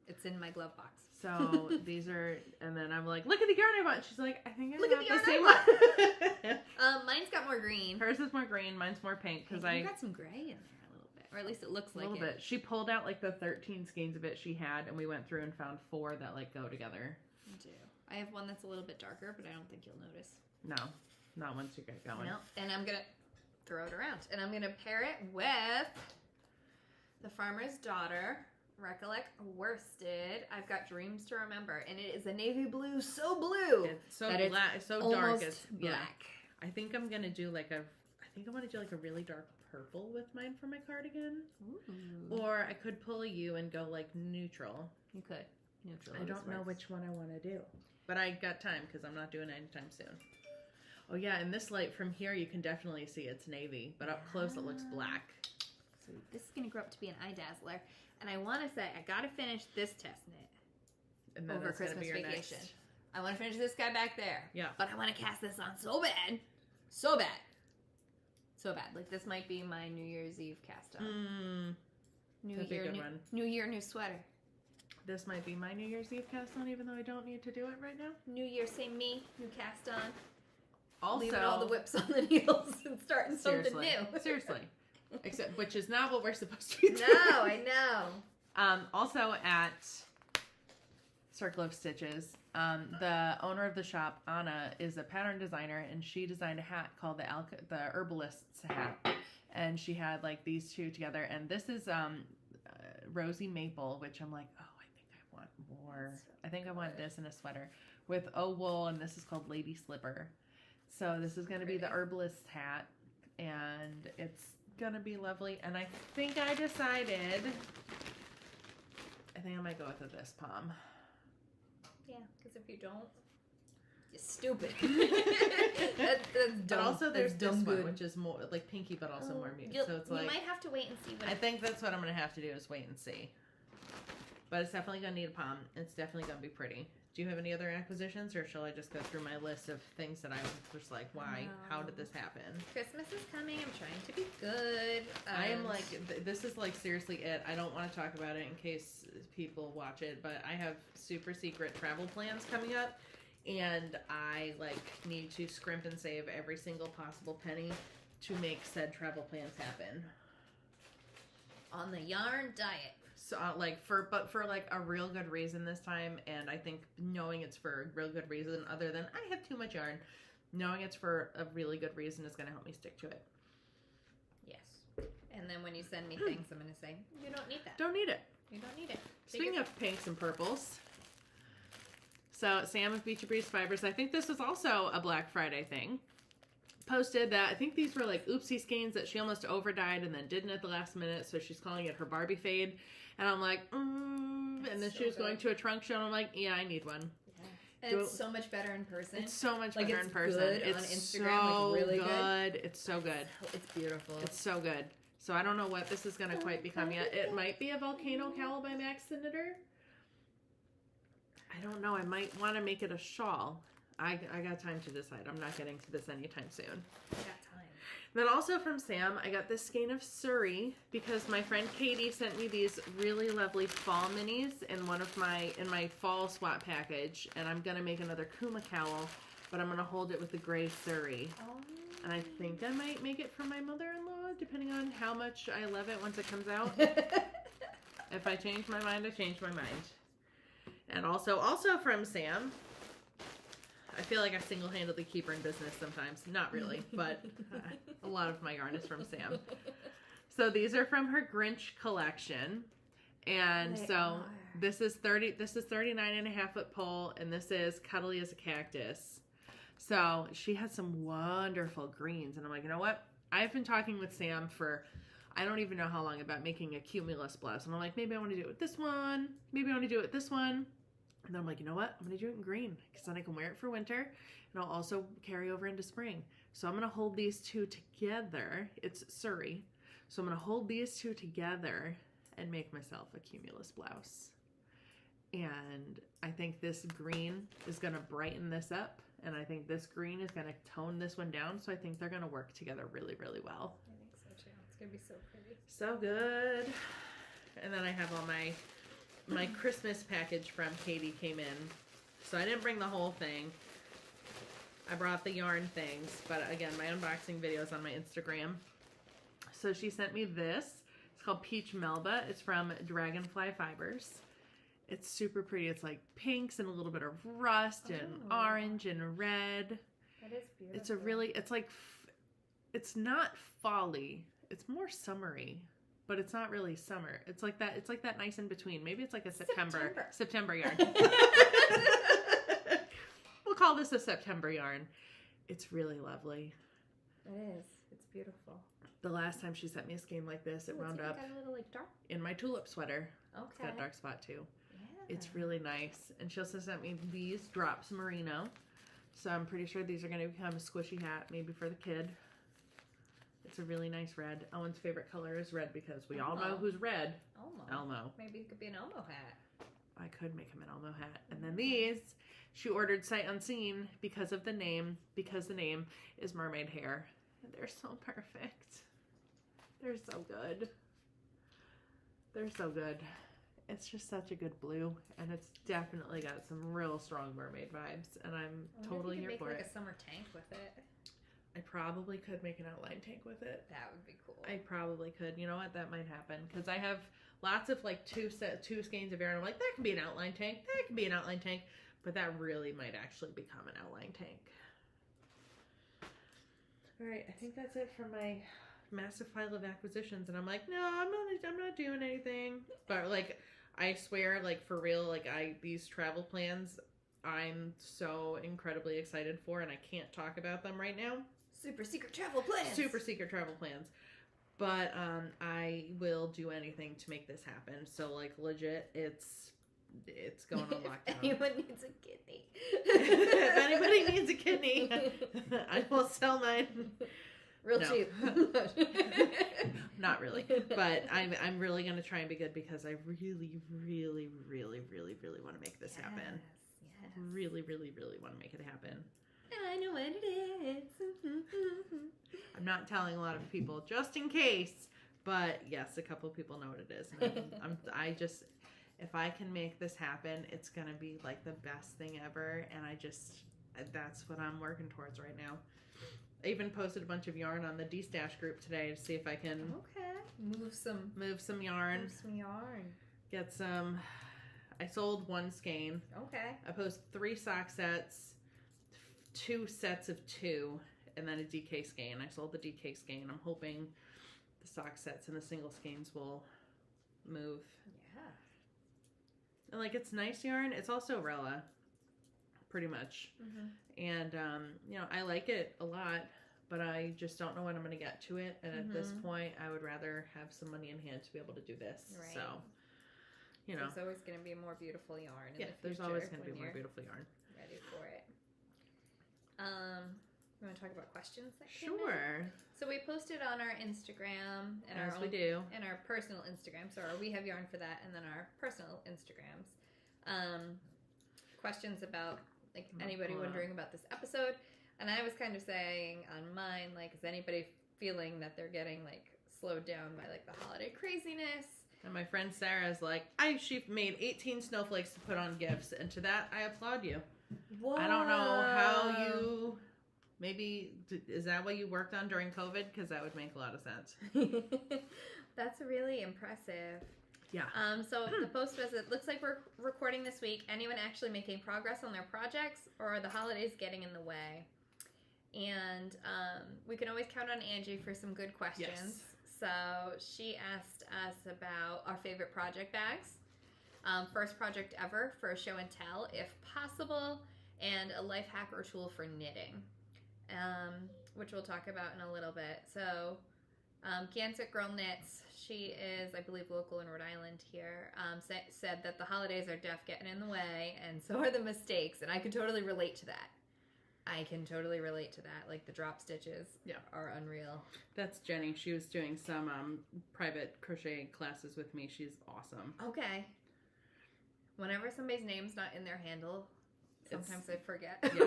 It's in my glove box. So these are, and then I'm like, look at the yarn I bought. She's like, I think I look got at the yarn same one. Mine's got more green. Hers is more green. Mine's more pink because I got some gray in there a little bit, or at least it looks like a little bit. She pulled out like the 13 skeins of it she had, and we went through and found 4 that like go together. I do. I have one that's a little bit darker, but I don't think you'll notice. No, not once you get going. No, and I'm gonna throw it around, and I'm gonna pair it with the Farmer's Daughter. Recollect Worsted. I've got Dreams to Remember, and it is a navy blue, so blue. It's so black, it's so dark. It's black. I think I'm gonna do like I want to do like a really dark purple with mine for my cardigan. Ooh. Or I could pull a U and go like neutral. You could neutral. I don't know which one I want to do, but I got time because I'm not doing it anytime soon. Oh yeah, in this light from here you can definitely see it's navy, but up close it looks black. So this is gonna grow up to be an eye dazzler. And I want to say, I got to finish this test knit and then over Christmas vacation. Next. I want to finish this guy back there. Yeah. But I want to cast this on so bad. So bad. So bad. Like, this might be my New Year's Eve cast on. New Year, new sweater. This might be my New Year's Eve cast on, even though I don't need to do it right now. New Year, same me, new cast on. Also, leaving all the whips on the needles and starting something new. Seriously. Except, which is not what we're supposed to be doing. No, I know. Also at Circle of Stitches, the owner of the shop, Anna, is a pattern designer, and she designed a hat called the Herbalist's hat. And she had like these two together, and this is Rosy Maple, which I'm like, oh, I think I want more. I think I want this in a sweater with wool, and this is called Lady Slipper. So this is going to be the Herbalist's hat, and it's gonna be lovely. And I think I decided I might go with this palm. Yeah, because if you don't, you're stupid. that's dumb. But also there's this one, which is more like pinky but also more muted. So it's like, you might have to wait and see. I think that's what I'm gonna have to do is wait and see. But it's definitely gonna need a palm. It's definitely gonna be pretty. Do you have any other acquisitions, or shall I just go through my list of things that I was just like, why? How did this happen? Christmas is coming. I'm trying to be good. I am like, this is like seriously it. I don't want to talk about it in case people watch it, but I have super secret travel plans coming up, And I need to scrimp and save every single possible penny to make said travel plans happen. On the yarn diet. So for a real good reason this time, and I think knowing it's for a real good reason other than I have too much yarn, knowing it's for a really good reason is going to help me stick to it. Yes. And then when you send me things, I'm going to say, you don't need that. Don't need it. You don't need it. Speaking of pinks and purples, so Sam of Beachy Breeze Fibers, I think this was also a Black Friday thing, posted that I think these were oopsie skeins that she almost over-dyed and then didn't at the last minute, so she's calling it her Barbie fade. And I'm like, and then she was going to a trunk show, and I'm like, yeah, I need one. Yeah. And it's so much better in person. It's so much better in person. It's on Instagram, so really good. It's so good. It's beautiful. It's so good. So I don't know what this is going to quite become yet. It might be a Volcano Cowl by Max the Knitter. I don't know. I might want to make it a shawl. I got time to decide. I'm not getting to this anytime soon. I got time. Then also from Sam, I got this skein of Surrey because my friend Katie sent me these really lovely fall minis in my fall swap package, and I'm gonna make another Kuma cowl, but I'm gonna hold it with the gray Surrey. Oh. And I think I might make it for my mother-in-law, depending on how much I love it once it comes out. If I change my mind, I change my mind. And also from Sam, I feel like I single-handedly keep her in business sometimes. Not really, but a lot of my yarn is from Sam. So these are from her Grinch collection. And this is 39.5 foot pole, and this is Cuddly as a Cactus. So she had some wonderful greens, and I'm like, you know what? I've been talking with Sam for I don't even know how long about making a cumulus blouse, and I'm like, maybe I want to do it with this one, maybe I want to do it with this one. And then I'm like, you know what? I'm going to do it in green because then I can wear it for winter and I'll also carry over into spring. So I'm going to hold these two together. It's Surrey. So I'm going to hold these two together and make myself a cumulus blouse. And I think this green is going to brighten this up. And I think this green is going to tone this one down. So I think they're going to work together really, really well. I think so too. It's going to be so pretty. So good. And then I have all my Christmas package from Katie came in. So I didn't bring the whole thing. I brought the yarn things. But again, my unboxing video is on my Instagram. So she sent me this. It's called Peach Melba. It's from Dragonfly Fibers. It's super pretty. It's like pinks and a little bit of rust and orange and red. That is beautiful. It's not folly. It's more summery. But it's not really summer. It's like that. It's like that nice in between. Maybe it's like a September yarn. We'll call this a September yarn. It's really lovely. It is. It's beautiful. The last time she sent me a skein like this, it wound up got a little dark in my tulip sweater. Okay. It's got a dark spot too. Yeah. It's really nice. And she also sent me these drops merino. So I'm pretty sure these are going to become a squishy hat, maybe for the kid. It's a really nice red. Owen's favorite color is red because we all know who's red. Elmo. Maybe it could be an Elmo hat. I could make him an Elmo hat. And then these, she ordered sight unseen because of the name, because the name is mermaid hair. And they're so perfect. They're so good. They're so good. It's just such a good blue, and it's definitely got some real strong mermaid vibes, and I'm totally here for it. Make like a summer tank with it. I probably could make an outline tank with it. That would be cool. I probably could. You know what? That might happen because I have lots of like two skeins of yarn. I'm like, that can be an outline tank. That can be an outline tank, but that really might actually become an outline tank. All right, I think that's it for my massive file of acquisitions, and I'm like, no, I'm not doing anything. But like, I swear, like for real, like these travel plans, I'm so incredibly excited for, and I can't talk about them right now. Super secret travel plans. Super secret travel plans. But I will do anything to make this happen. So like legit, it's going on lockdown. If anyone needs a kidney. If anybody needs a kidney, I will sell mine. Real cheap. Not really. But I'm really gonna try and be good because I really, really, really, really, really want to make this happen. Yes. Really, really, really want to make it happen. I know what it is. I'm not telling a lot of people just in case, but yes, a couple of people know what it is. And I just, if I can make this happen, it's going to be like the best thing ever. And that's what I'm working towards right now. I even posted a bunch of yarn on the D-Stash group today to see if I can move some yarn. Move some yarn. Get some. I sold one skein. Okay. I posted 3 sock sets, 2 sets of 2, and then a DK skein. I sold the DK skein. I'm hoping the sock sets and the single skeins will move. Yeah. And like, it's nice yarn. It's also Rella, pretty much. Mm-hmm. And I like it a lot, but I just don't know when I'm going to get to it. And at this point, I would rather have some money in hand to be able to do this. Right. So, there's always going to be more beautiful yarn in the future. There's always going to be more beautiful yarn. Ready for it. You want to talk about questions that came Sure. in? So we posted on our Instagram and we do. And our personal Instagram. So we have yarn for that, and then our personal Instagrams. Questions about anybody wondering about this episode, and I was kind of saying on mine, is anybody feeling that they're getting slowed down by the holiday craziness? And my friend Sarah's like, she made 18 snowflakes to put on gifts, and to that I applaud you. Whoa. I don't know how you. Maybe, is that what you worked on during COVID? Because that would make a lot of sense. That's really impressive. Yeah. So the post was, it looks like we're recording this week. Anyone actually making progress on their projects, or are the holidays getting in the way? And we can always count on Angie for some good questions. Yes. So she asked us about our favorite project bags. First project ever for a show and tell, if possible, and a life hack or tool for knitting, which we'll talk about in a little bit. So Gansett Girl Knits, she is, I believe, local in Rhode Island here, said that the holidays are getting in the way, and so are the mistakes, and I can totally relate to that. The drop stitches are unreal. That's Jenny. She was doing some private crochet classes with me. She's awesome. Okay. Whenever somebody's name's not in their handle, sometimes I forget. Yeah.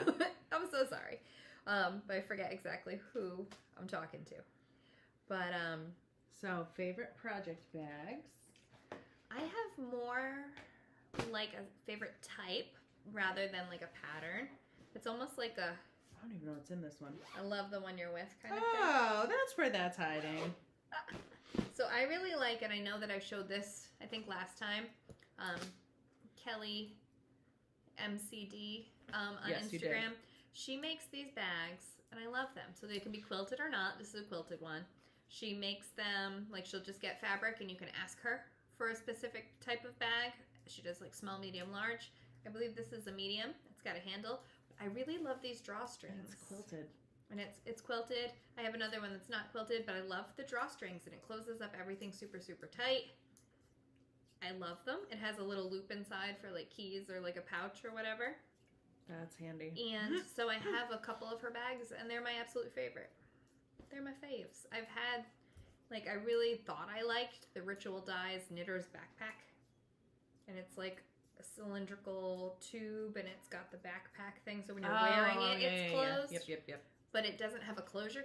I'm so sorry. But I forget exactly who I'm talking to. But, so, favorite project bags? I have more a favorite type rather than a pattern. It's almost like a... I don't even know what's in this one. I love the one you're with kind of thing. Oh, that's where that's hiding. So I really like, and I know that I showed this, I think last time, Kelly MCD on Yes, Instagram. She makes these bags, and I love them. So they can be quilted or not. This is a quilted one. She makes them, she'll just get fabric, and you can ask her for a specific type of bag. She does small, medium, large. I believe this is a medium. It's got a handle. I really love these drawstrings. And it's quilted. And it's quilted. I have another one that's not quilted, but I love the drawstrings, and it closes up everything super, super tight. I love them. It has a little loop inside for keys or a pouch or whatever. That's handy. And so I have a couple of her bags, and they're my absolute favorite. They're my faves. I've had, I really thought I liked the Ritual Dyes Knitter's Backpack. And it's a cylindrical tube, and it's got the backpack thing, so when you're wearing it, it's closed. Yep. But it doesn't have a closure,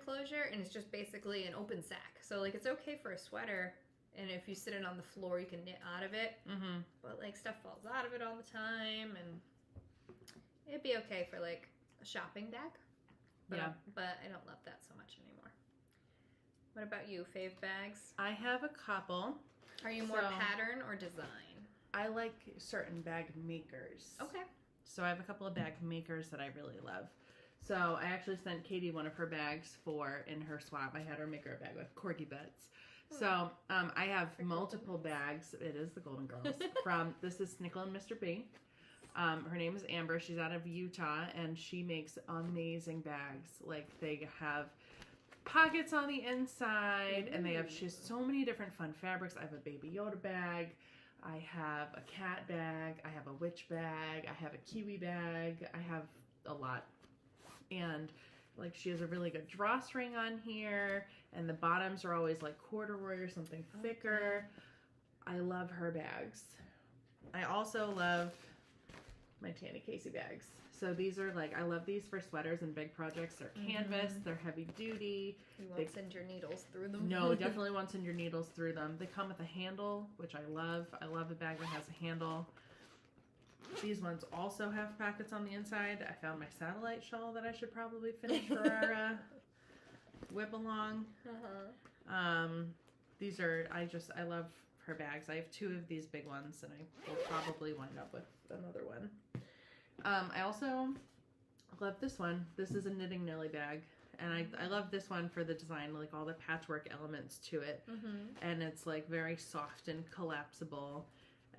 and it's just basically an open sack. So, it's okay for a sweater, and if you sit it on the floor, you can knit out of it. Mm-hmm. But, stuff falls out of it all the time, and it'd be okay for, a shopping bag. But, but I don't love that so much anymore. What about you? Fave bags? I have a couple. Are you more pattern or design? I like certain bag makers. Okay. So I have a couple of bag makers that I really love. So I actually sent Katie one of her bags in her swap. I had her make her a bag with corgi butts. So I have multiple bags. It is the Golden Girls. This is Snickle and Mr. B. Her name is Amber. She's out of Utah, and she makes amazing bags. They have pockets on the inside, and she has so many different fun fabrics. I have a Baby Yoda bag. I have a cat bag. I have a witch bag. I have a kiwi bag. I have a lot. And she has a really good drawstring on here, and the bottoms are always corduroy or something thicker. I love her bags. I also love my Tanny Casey bags. So these are like, I love these for sweaters and big projects. They're canvas, they're heavy duty. You won't send your needles through them. No, definitely won't send your needles through them. They come with a handle, which I love. I love a bag that has a handle. These ones also have pockets on the inside. I found my satellite shawl that I should probably finish for our whip along. These are, I love her bags. I have 2 of these big ones, and I will probably wind up with another one. I also love this one. This is a Knitting Nelly bag, and I love this one for the design, like all the patchwork elements to it. And it's like very soft and collapsible.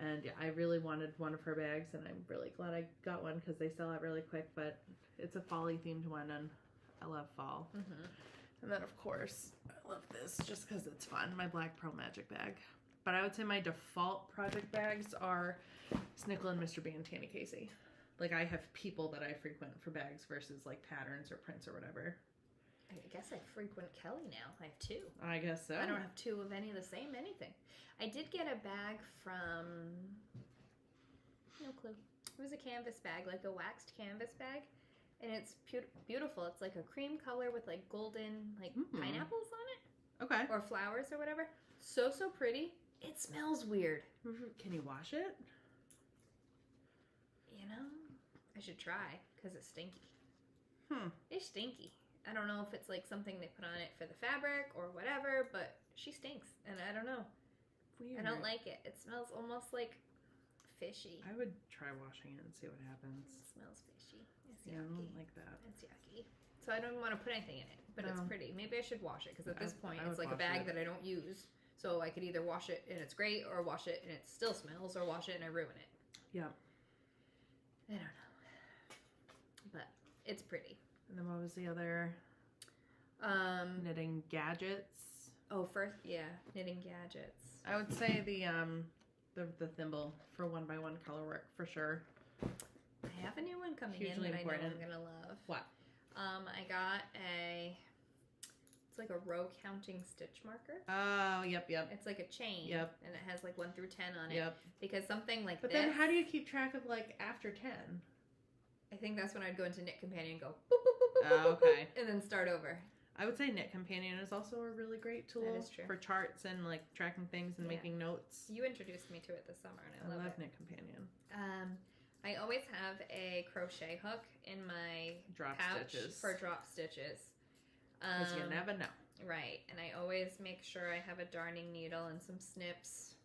And yeah, I really wanted one of her bags, and I'm really glad I got one because they sell out really quick, but it's a fall-y themed one, and I love fall. And then, of course, I love this just because it's fun, my Black Pearl Magic bag. But I would say my default project bags are Snickle and Mr. B and Tanny Casey. Like, I have people that I frequent for bags versus, like, patterns or prints or whatever. I guess I frequent Kelly now. I have 2. I guess so. I don't have 2 of any of the same anything. I did get a bag from... No clue. It was a canvas bag, like a waxed canvas bag. And it's beautiful. It's like a cream color with, like, golden, like, pineapples on it. Okay. Or flowers or whatever. So pretty. It smells weird. Can you wash it? You know, I should try, because it's stinky. It's stinky. I don't know if it's like something they put on it for the fabric or whatever, but she stinks, and I don't know. Weird. I don't like it. It smells almost like fishy. I would try washing it and see what happens. It smells fishy. It's Yeah, I yucky. don't like that. It's yucky. So I don't even want to put anything in it, but it's pretty. Maybe I should wash it, because at this point, I would it's like a wash bag it. that I don't use. So I could either wash it and it's great, or wash it and it still smells, or wash it and I ruin it. Yeah. I don't know. But it's pretty. And then what was the other? Knitting gadgets. Oh, first, yeah, knitting gadgets. I would say the thimble for 1x1 color work for sure. I have a new one coming Hugely in that important. I know I'm gonna love. What? I got it's like a row counting stitch marker. Oh, yep. It's like a chain. Yep. And it has like 1 through 10 on it. Yep. Because something like But this. then how do you keep track of like after 10? I think that's when I'd go into Knit Companion and go boop, boop, boop, boop, Oh, boop, okay. boop, and then start over. I would say Knit Companion is also a really great tool That is true. for charts and like tracking things and making notes. You introduced me to it this summer, and I love it. Knit Companion. I always have a crochet hook in my Drop pouch stitches. for drop stitches. Because you never know. Right, and I always make sure I have a darning needle and some snips,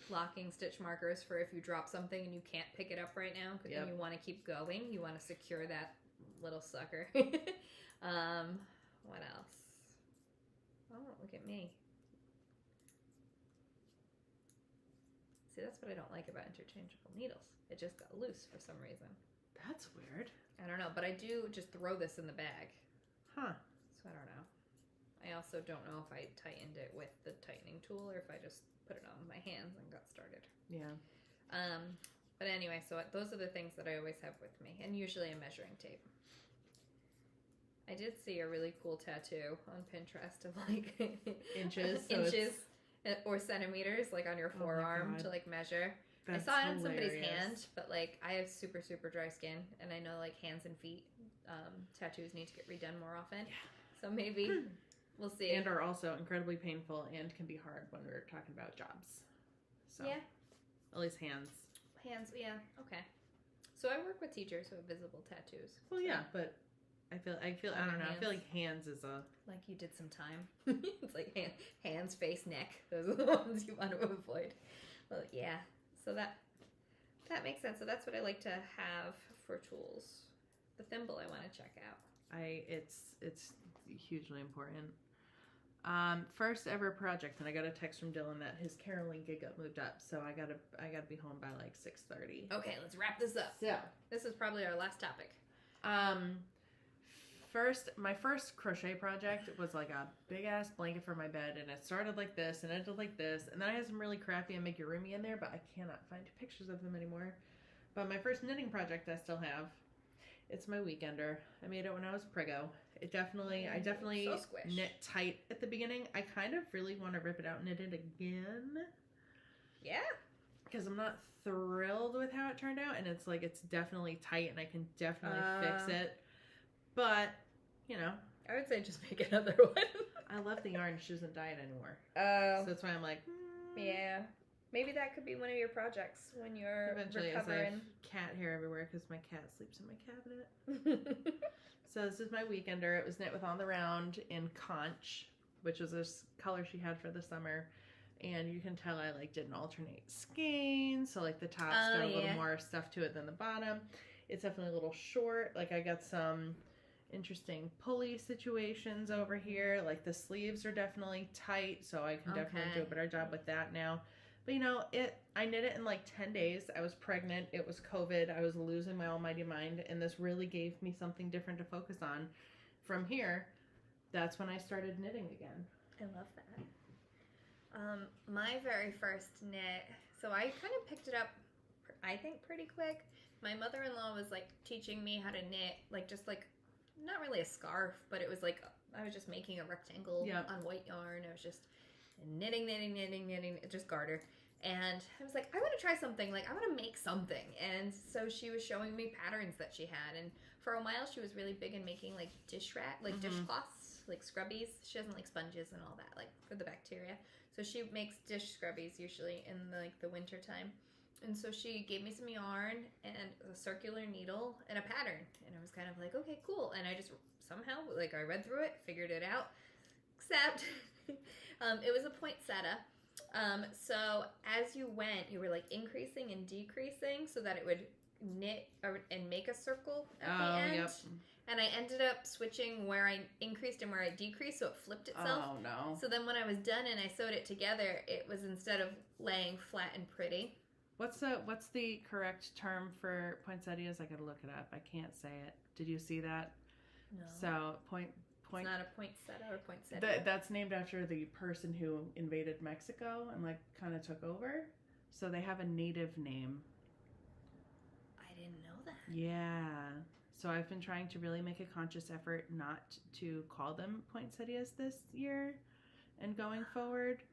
locking stitch markers for if you drop something and you can't pick it up right now, because then you want to keep going. You want to secure that little sucker. What else? Oh, look at me. See, that's what I don't like about interchangeable needles. It just got loose for some reason. That's weird. I don't know, but I do just throw this in the bag. Huh. So I don't know. I also don't know if I tightened it with the tightening tool or if I just put it on my hands and got started. Yeah. But anyway, so those are the things that I always have with me, and usually a measuring tape. I did see a really cool tattoo on Pinterest of like Inches. inches or centimeters, like on your forearm to like measure. I saw it on somebody's hand, but like I have super dry skin, and I know like hands and feet tattoos need to get redone more often. Yeah. So maybe we'll see. And are also incredibly painful and can be hard when we're talking about jobs. So yeah. At least hands. Hands, yeah, okay. So I work with teachers who have visible tattoos. Well, so. yeah, but I feel I don't know. I feel like hands is a like you did some time. It's like hands, face, neck. Those are the ones you want to avoid. Well, yeah. So that makes sense. So that's what I like to have for tools. The thimble I want to check out. It's hugely important. First ever project, and I got a text from Dylan that his caroling gig got moved up, so I gotta be home by like 6:30. Okay, let's wrap this up. So this is probably our last topic. My first crochet project was like a big ass blanket for my bed, and it started like this and ended like this, and then I had some really crappy amigurumi in there, but I cannot find pictures of them anymore. But my first knitting project I still have. It's my weekender. I made it when I was preggo. I definitely so squish. knit tight at the beginning. I kind of really want to rip it out and knit it again. Yeah. because I'm not thrilled with how it turned out, and it's like it's definitely tight, and I can definitely fix it. But you know, I would say just make another one. I love the yarn. She doesn't dye it anymore. Oh, So that's why I'm like, yeah. Maybe that could be one of your projects when you're eventually, recovering. as I have cat hair everywhere because my cat sleeps in my cabinet. So this is my weekender. It was knit with On the Round in Conch, which was this color she had for the summer. And you can tell I like did an alternate skein, so like the top's got a little more stuff to it than the bottom. It's definitely a little short. Like I got some interesting pulley situations over here. Like the sleeves are definitely tight, so I can definitely do a better job with that now. But you know, I knit it in like 10 days. I was pregnant. It was COVID. I was losing my almighty mind, and this really gave me something different to focus on. From here, that's when I started knitting again. I love that. My very first knit, so I kind of picked it up, I think, pretty quick. My mother-in-law was like teaching me how to knit, like just like, not really a scarf, but it was like, I was just making a rectangle on white yarn. I was just knitting, just garter. And I was like, I want to try something, like I want to make something. And so she was showing me patterns that she had. And for a while she was really big in making like dishcloths, like scrubbies. She doesn't like sponges and all that, like for the bacteria. So she makes dish scrubbies usually in the winter time. And so she gave me some yarn and a circular needle and a pattern. And I was kind of like, okay, cool. And I just somehow, like I read through it, figured it out. Except it was a poinsettia. So as you went, you were like increasing and decreasing so that it would knit and make a circle at the end. Yep. And I ended up switching where I increased and where I decreased, so it flipped itself. Oh, no. So then when I was done and I sewed it together, it was, instead of laying flat and pretty. What's the correct term for poinsettias? I gotta look it up. I can't say it. Did you see that? No. So It's not a poinsettia or poinsettia. That's named after the person who invaded Mexico and like kind of took over. So they have a native name. I didn't know that. Yeah. So I've been trying to really make a conscious effort not to call them poinsettias this year and going forward.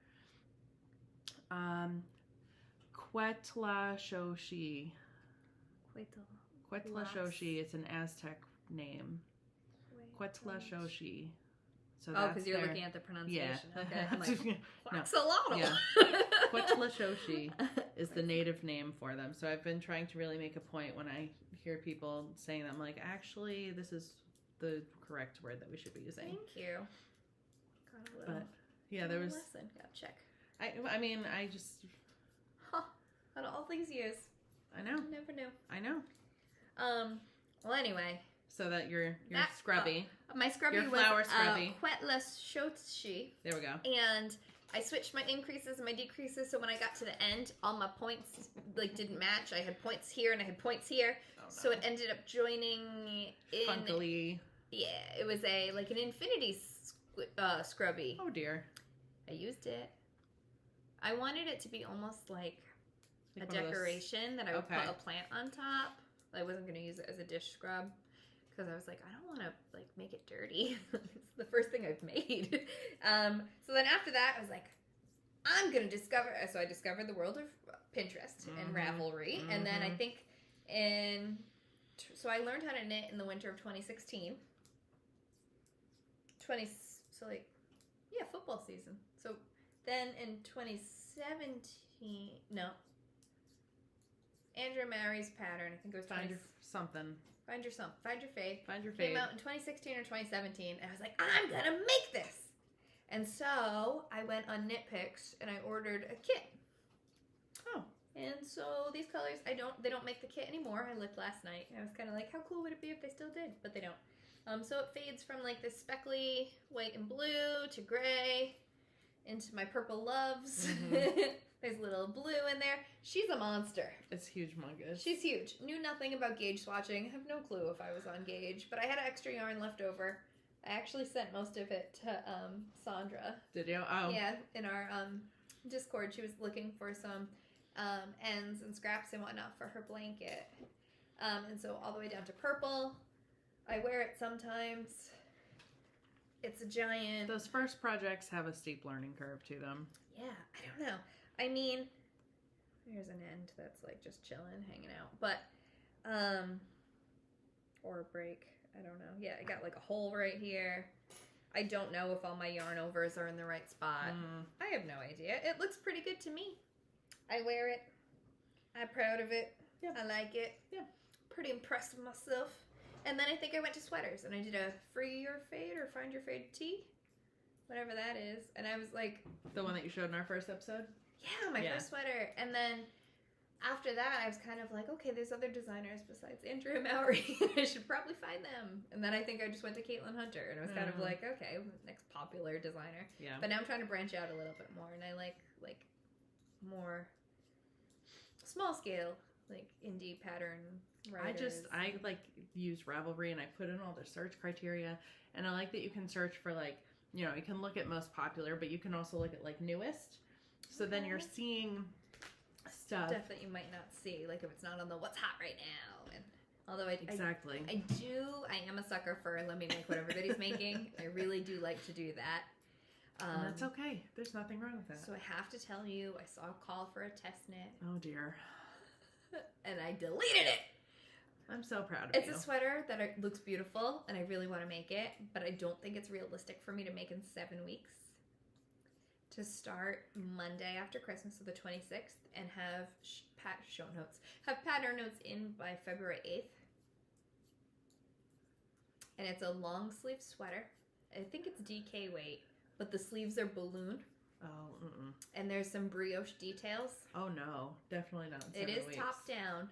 Quetzalcoatl. Quetzalcoatl. It's an Aztec name. Quetzalcoatl. So because you're looking at the pronunciation. Yeah. Okay. I'm like, Quetzalcoatl. Yeah. Quetzalcoatl is the native name for them. So I've been trying to really make a point when I hear people saying that, I'm like, actually, this is the correct word that we should be using. Thank you. Got a little. But yeah, there was. Lesson. Gotta check. I mean, I just. Out of all these years. I know. I never knew. I know. Well, anyway. So that your scrubby. My scrubby your flower was scrubby. Quetzalcoatl. There we go. And I switched my increases and my decreases, so when I got to the end, all my points like didn't match. I had points here and I had points here. Oh, no. So it ended up joining in. Funkily. Yeah, it was an infinity scrubby. Oh dear. I used it. I wanted it to be almost like a decoration that I would put a plant on top. I wasn't going to use it as a dish scrub because I was like, I don't want to like make it dirty. It's the first thing I've made. So then after that, I was like, I'm going to discover. So I discovered the world of Pinterest and Ravelry. Mm-hmm. And then I think so I learned how to knit in the winter of 2016. Football season. So then in 2017, Andrew Mary's pattern, I think it was Find your fade. Came out in 2016 or 2017, and I was like, I'm gonna make this. And so I went on KnitPicks and I ordered a kit. Oh. And so these colors, they don't make the kit anymore. I looked last night. I was kind of like, how cool would it be if they still did? But they don't. So it fades from like this speckly white and blue to gray into my purple loves. Mm-hmm. There's a little blue in there. She's a monster. It's huge, humongous. She's huge. Knew nothing about gauge swatching. Have no clue if I was on gauge, but I had extra yarn left over. I actually sent most of it to Sandra. Did you? Oh. Yeah, in our Discord. She was looking for some ends and scraps and whatnot for her blanket. And so all the way down to purple. I wear it sometimes. It's a giant... Those first projects have a steep learning curve to them. Yeah, I don't know. I mean, There's an end that's like just chilling, hanging out. But, or a break. I don't know. Yeah, I got like a hole right here. I don't know if all my yarn overs are in the right spot. I have no idea. It looks pretty good to me. I wear it. I'm proud of it. Yeah. I like it. Yeah. Pretty impressed with myself. And then I think I went to sweaters and I did a free your fade or find your fade tee. Whatever that is. And I was like... The one that you showed in our first episode? Yeah, my first sweater. And then after that, I was kind of like, okay, there's other designers besides Andrew and Mallory. I should probably find them. And then I think I just went to Kaitlyn Hunter. And I was kind of like, okay, next popular designer. Yeah. But now I'm trying to branch out a little bit more. And I like more small scale, like indie pattern writers. I like use Ravelry and I put in all the search criteria. And I like that you can search for like, you know, you can look at most popular, but you can also look at like newest. So then you're seeing stuff that you might not see, like if it's not on the what's hot right now. And although I am a sucker for let me make what everybody's making. I really do like to do that. And that's okay. There's nothing wrong with that. So I have to tell you, I saw a call for a test knit. Oh dear. And I deleted it. I'm so proud of you. It's a sweater that looks beautiful, and I really want to make it, but I don't think it's realistic for me to make in 7 weeks. To start Monday after Christmas, so the 26th, and have pattern notes in by February 8th. And it's a long sleeve sweater. I think it's DK weight, but the sleeves are balloon. Oh, and there's some brioche details. Oh no, definitely not in 7 weeks. It is weeks. top down,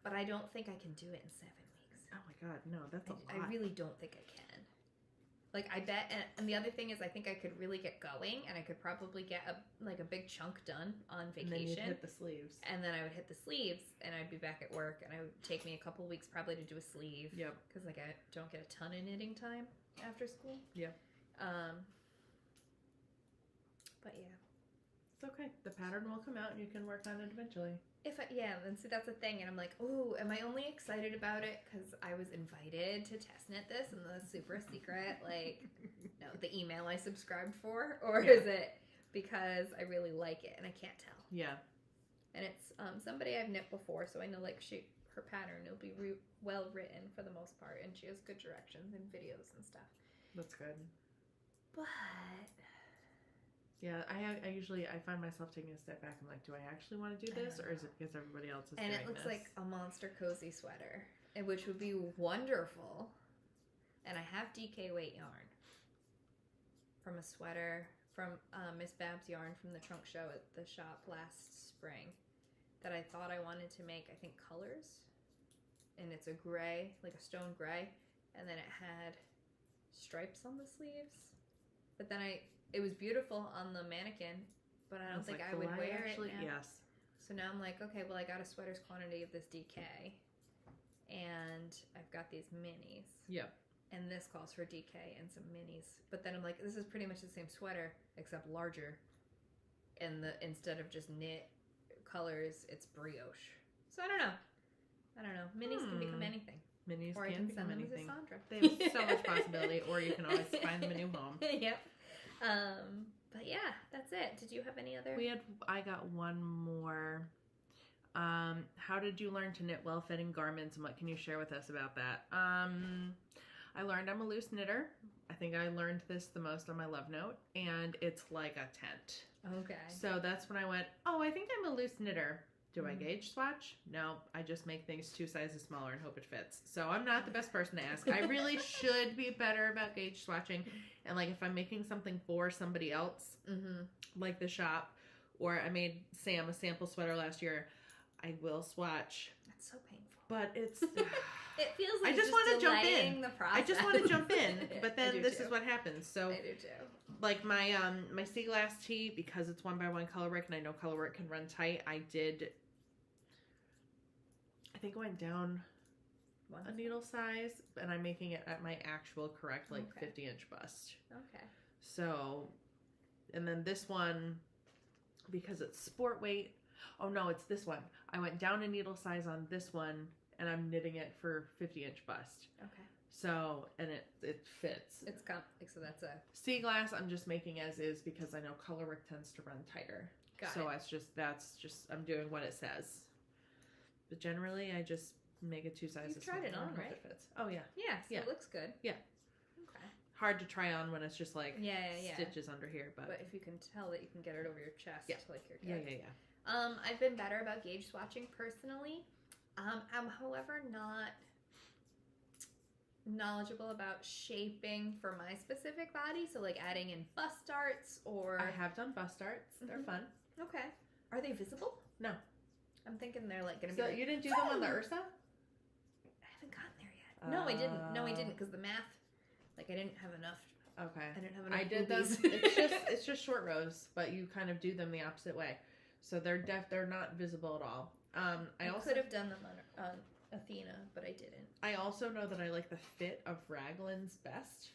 but I don't think I can do it in 7 weeks. Oh my god, no, that's a lot. I really don't think I can. Like, I bet, and the other thing is I think I could really get going, and I could probably get a big chunk done on vacation. And then you'd hit the sleeves. And then I would hit the sleeves, and I'd be back at work, and it would take me a couple weeks probably to do a sleeve. Yep. Because, like, I don't get a ton of knitting time after school. Yep. But yeah. It's okay. The pattern will come out, and you can work on it eventually. And see, that's the thing, and I'm like, oh, am I only excited about it because I was invited to test knit this and the super secret, like, no, the email I subscribed for, or is it because I really like it and I can't tell? Yeah. And it's somebody I've knit before, so I know, like, her pattern will be well written for the most part, and she has good directions and videos and stuff. That's good. But... Yeah, I find myself taking a step back and like, do I actually want to do this, or is it because everybody else is doing this? And it looks like a monster cozy sweater, which would be wonderful. And I have DK weight yarn from a sweater from Miss Babs yarn from the trunk show at the shop last spring that I thought I wanted to make, I think, colors. And it's a gray, like a stone gray, and then it had stripes on the sleeves. But then it was beautiful on the mannequin, but I don't think I would wear it now. Yes. So now I'm like, okay, well, I got a sweater's quantity of this DK, and I've got these minis. Yep. And this calls for DK and some minis. But then I'm like, this is pretty much the same sweater, except larger. And instead of just knit colors, it's brioche. So I don't know. Minis can become anything. Minis or can become anything. Sandra. They have so much possibility, or you can always find them a new home. Yep. But yeah, that's it. Did you have any other? I got one more. How did you learn to knit well-fitting garments, and what can you share with us about that? I learned I'm a loose knitter. I think I learned this the most on my love note, and it's like a tent. Okay. So that's when I went, oh, I think I'm a loose knitter. Do I gauge swatch? No, I just make things 2 sizes smaller and hope it fits. So I'm not the best person to ask. I really should be better about gauge swatching. And like if I'm making something for somebody else, like the shop, or I made Sam a sample sweater last year, I will swatch. That's so painful. But it's... It feels like I just want to jump in. The process. I just want to jump in, but then this is what happens. So I do too. Like my my Seaglass Tee, because it's 1x1 color work, and I know color work can run tight. I think I went down a needle size, and I'm making it at my actual correct 50-inch bust. Okay. So, and then this one, because it's sport weight. Oh no, it's this one. I went down a needle size on this one, and I'm knitting it for 50-inch bust. Okay. So, and it fits. So that's a... Seaglass, I'm just making as is because I know color work tends to run tighter. So that's just I'm doing what it says. But generally, I just make it 2 sizes. You've tried it on, right? It fits. Oh yeah. Yeah. So it looks good. Yeah. Okay. Hard to try on when it's just like yeah. stitches under here, but if you can tell that you can get it over your chest, like you're good. Yeah. I've been better about gauge swatching personally. I'm, however, not knowledgeable about shaping for my specific body, so like adding in bust darts or... I have done bust darts. They're fun. Okay. Are they visible? No. I'm thinking they're like going to be like... you didn't do them on the Ursa? I haven't gotten there yet. No, I didn't because the math, like I didn't have enough. Okay. I didn't have enough. I did boobies. them. It's just short rows, but you kind of do them the opposite way. So they're not visible at all. I also could have done them on Athena, but I didn't. I also know that I like the fit of raglans best.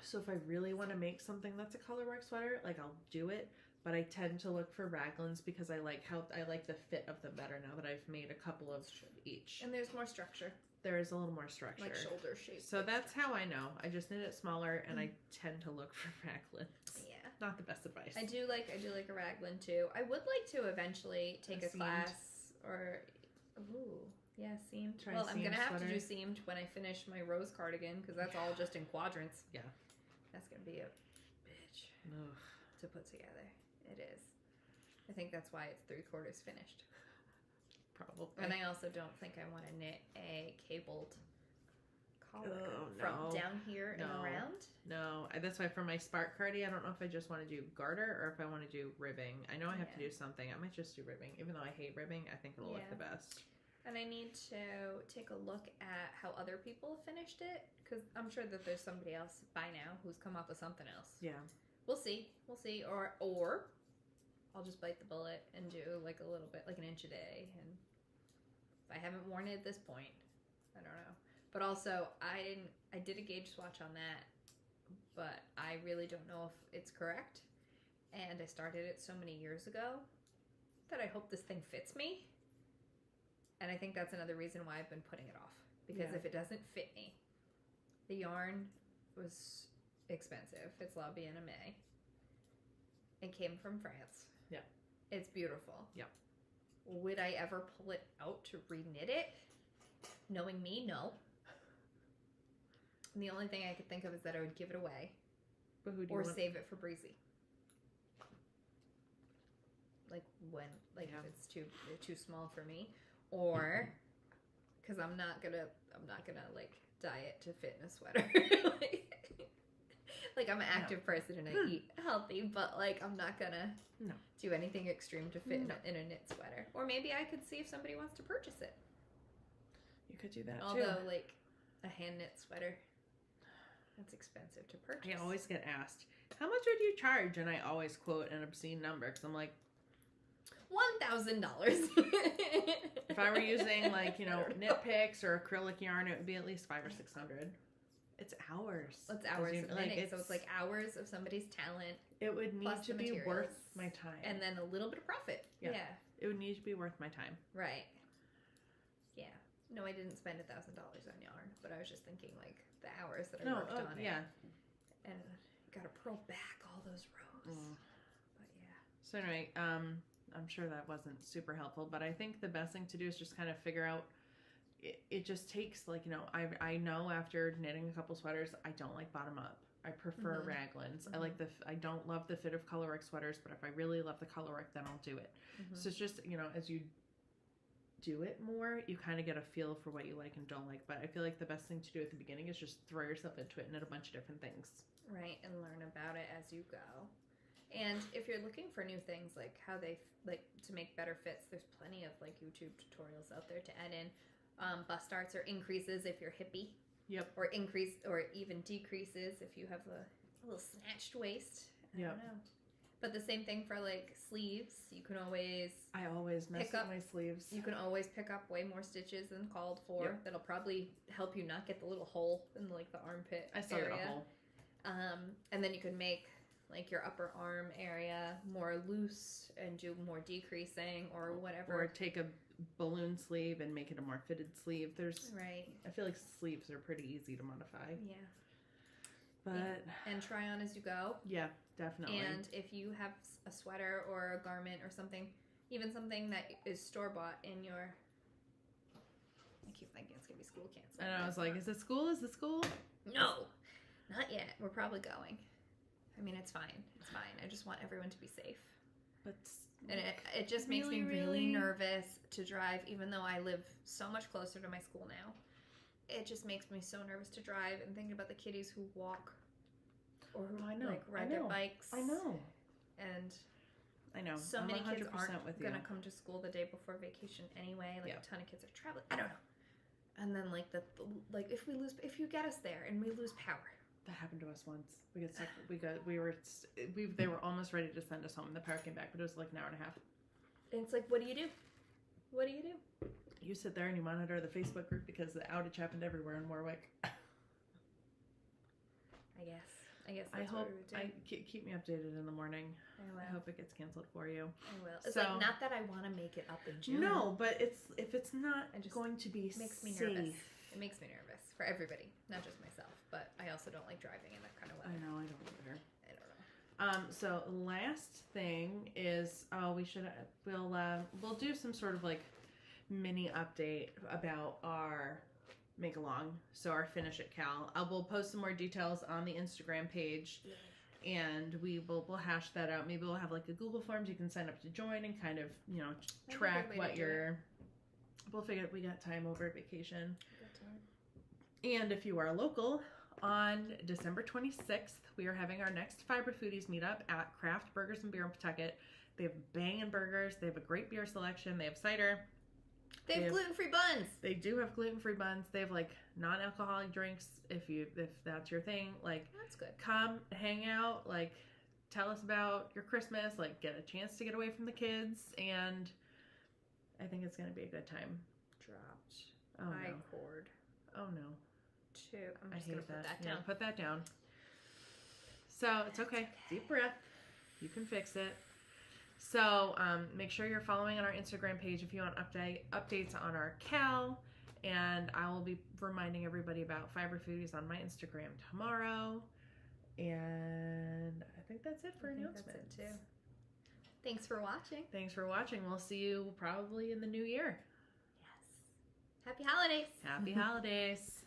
So if I really want to make something that's a colorwork sweater, like I'll do it. But I tend to look for raglans because I like the fit of them better now that I've made a couple of each. And there's more structure. There is a little more structure. Like shoulder shape. So that's how I know. I just knit it smaller and I tend to look for raglans. Yeah. Not the best advice. I do like a raglan too. I would like to eventually take a class or seamed. I'm gonna have to do seamed when I finish my rose cardigan because that's all just in quadrants. Yeah. That's gonna be a bitch to put together. It is. I think that's why it's 3/4 finished. Probably. And I also don't think I want to knit a cabled collar from down here and around. No, that's why for my spark cardi, I don't know if I just want to do garter or if I want to do ribbing. I know I have to do something. I might just do ribbing. Even though I hate ribbing, I think it'll look the best. And I need to take a look at how other people finished it because I'm sure that there's somebody else by now who's come up with something else. Yeah. We'll see. Or I'll just bite the bullet and do like a little bit, like an inch a day. And if I haven't worn it at this point, I don't know. But also, I did a gauge swatch on that, but I really don't know if it's correct. And I started it so many years ago that I hope this thing fits me. And I think that's another reason why I've been putting it off. Because if it doesn't fit me, the yarn was expensive. It's La Bien Aimée. It came from France. Yeah. It's beautiful. Yeah. Would I ever pull it out to reknit it? Knowing me, no. And the only thing I could think of is that I would give it away. But who do you or want? Save it for Breezy. Like when, if it's too small for me. Or, because I'm not gonna like diet to fit in a sweater. Like I'm an active person and I eat healthy, but like I'm not gonna do anything extreme to fit in a knit sweater. Or maybe I could see if somebody wants to purchase it. You could do that too. Although like a hand knit sweater, that's expensive to purchase. I always get asked, how much would you charge? And I always quote an obscene number because I'm like, $1,000. If I were using knit picks or acrylic yarn, it would be at least $500 or $600. It's hours. It's hours of knitting, so it's like hours of somebody's talent. It would need to be worth my time, and then a little bit of profit. Yeah, it would need to be worth my time. Right. Yeah. No, I didn't spend $1,000 on yarn, but I was just thinking like the hours that I worked on it. Yeah. And got to purl back all those rows. But yeah. So anyway, I'm sure that wasn't super helpful, but I think the best thing to do is just kind of figure out, it just takes I know after knitting a couple sweaters, I don't like bottom up. I prefer raglans. I don't love the fit of colorwork sweaters, but if I really love the colorwork, then I'll do it. So it's just, as you do it more, you kind of get a feel for what you like and don't like. But I feel like the best thing to do at the beginning is just throw yourself into it and knit a bunch of different things. Right, and learn about it as you go. And if you're looking for new things, like how they to make better fits, there's plenty of YouTube tutorials out there to add in bust darts or increases if you're hippie. Yep. Or increase or even decreases if you have a little snatched waist. I don't know. But the same thing for sleeves. You can always I always mess up my sleeves. You can always pick up way more stitches than called for. Yep. That'll probably help you not get the little hole in the armpit I still area. got a hole. And then you can make your upper arm area more loose and do more decreasing or whatever. Or take a balloon sleeve and make it a more fitted sleeve. I feel like sleeves are pretty easy to modify. Yeah. But and try on as you go. Yeah, definitely. And if you have a sweater or a garment or something, even something that is store-bought in your... I keep thinking it's going to be school canceled. And I was like, is it school? Is it school? No, not yet. We're probably going. I mean, it's fine. It's fine. I just want everyone to be safe. But and it just makes me really nervous to drive, even though I live so much closer to my school now. It just makes me so nervous to drive and thinking about the kiddies who walk or who like ride their bikes. I know. And I know. So I'm many kids 100% aren't with going to come to school the day before vacation anyway. Like a ton of kids are traveling. I don't know. And then like if you get us there and we lose power. That happened to us once. They were almost ready to send us home. The power came back, but it was like an hour and a half. And it's like, what do you do? What do you do? You sit there and you monitor the Facebook group because the outage happened everywhere in Warwick. I guess that's what we would do. Keep me updated in the morning. I will. I hope it gets canceled for you. I will. It's like not that I want to make it up in June. No, but if it's not going to be makes me safe. Nervous. It makes me nervous for everybody, not just myself. But I also don't like driving in that kind of weather. I know, I don't either. I don't know. So last thing is, we'll do some sort of like mini update about our make along. So our Finish It Cal. We'll post some more details on the Instagram page, and we'll hash that out. Maybe we'll have like a Google Forms you can sign up to join and kind of track what you're. We'll figure we got time over vacation. And if you are local, on December 26th, we are having our next Fiber Foodies meetup at Craft Burgers and Beer in Pawtucket. They have banging burgers. They have a great beer selection. They have cider. They have gluten-free buns. They do have gluten-free buns. They have like non-alcoholic drinks if that's your thing. Like, that's good. Come hang out. Like, tell us about your Christmas. Like, get a chance to get away from the kids, and I think it's gonna be a good time. Dropped. Oh no. Cord. Oh no. I'm just gonna put that down. Put that down. So it's okay. Deep breath. You can fix it. So make sure you're following on our Instagram page if you want updates on our Cal. And I will be reminding everybody about Fiber Foodies on my Instagram tomorrow. And I think that's it for announcements. That's it too. Thanks for watching. Thanks for watching. We'll see you probably in the new year. Yes. Happy holidays. Happy holidays.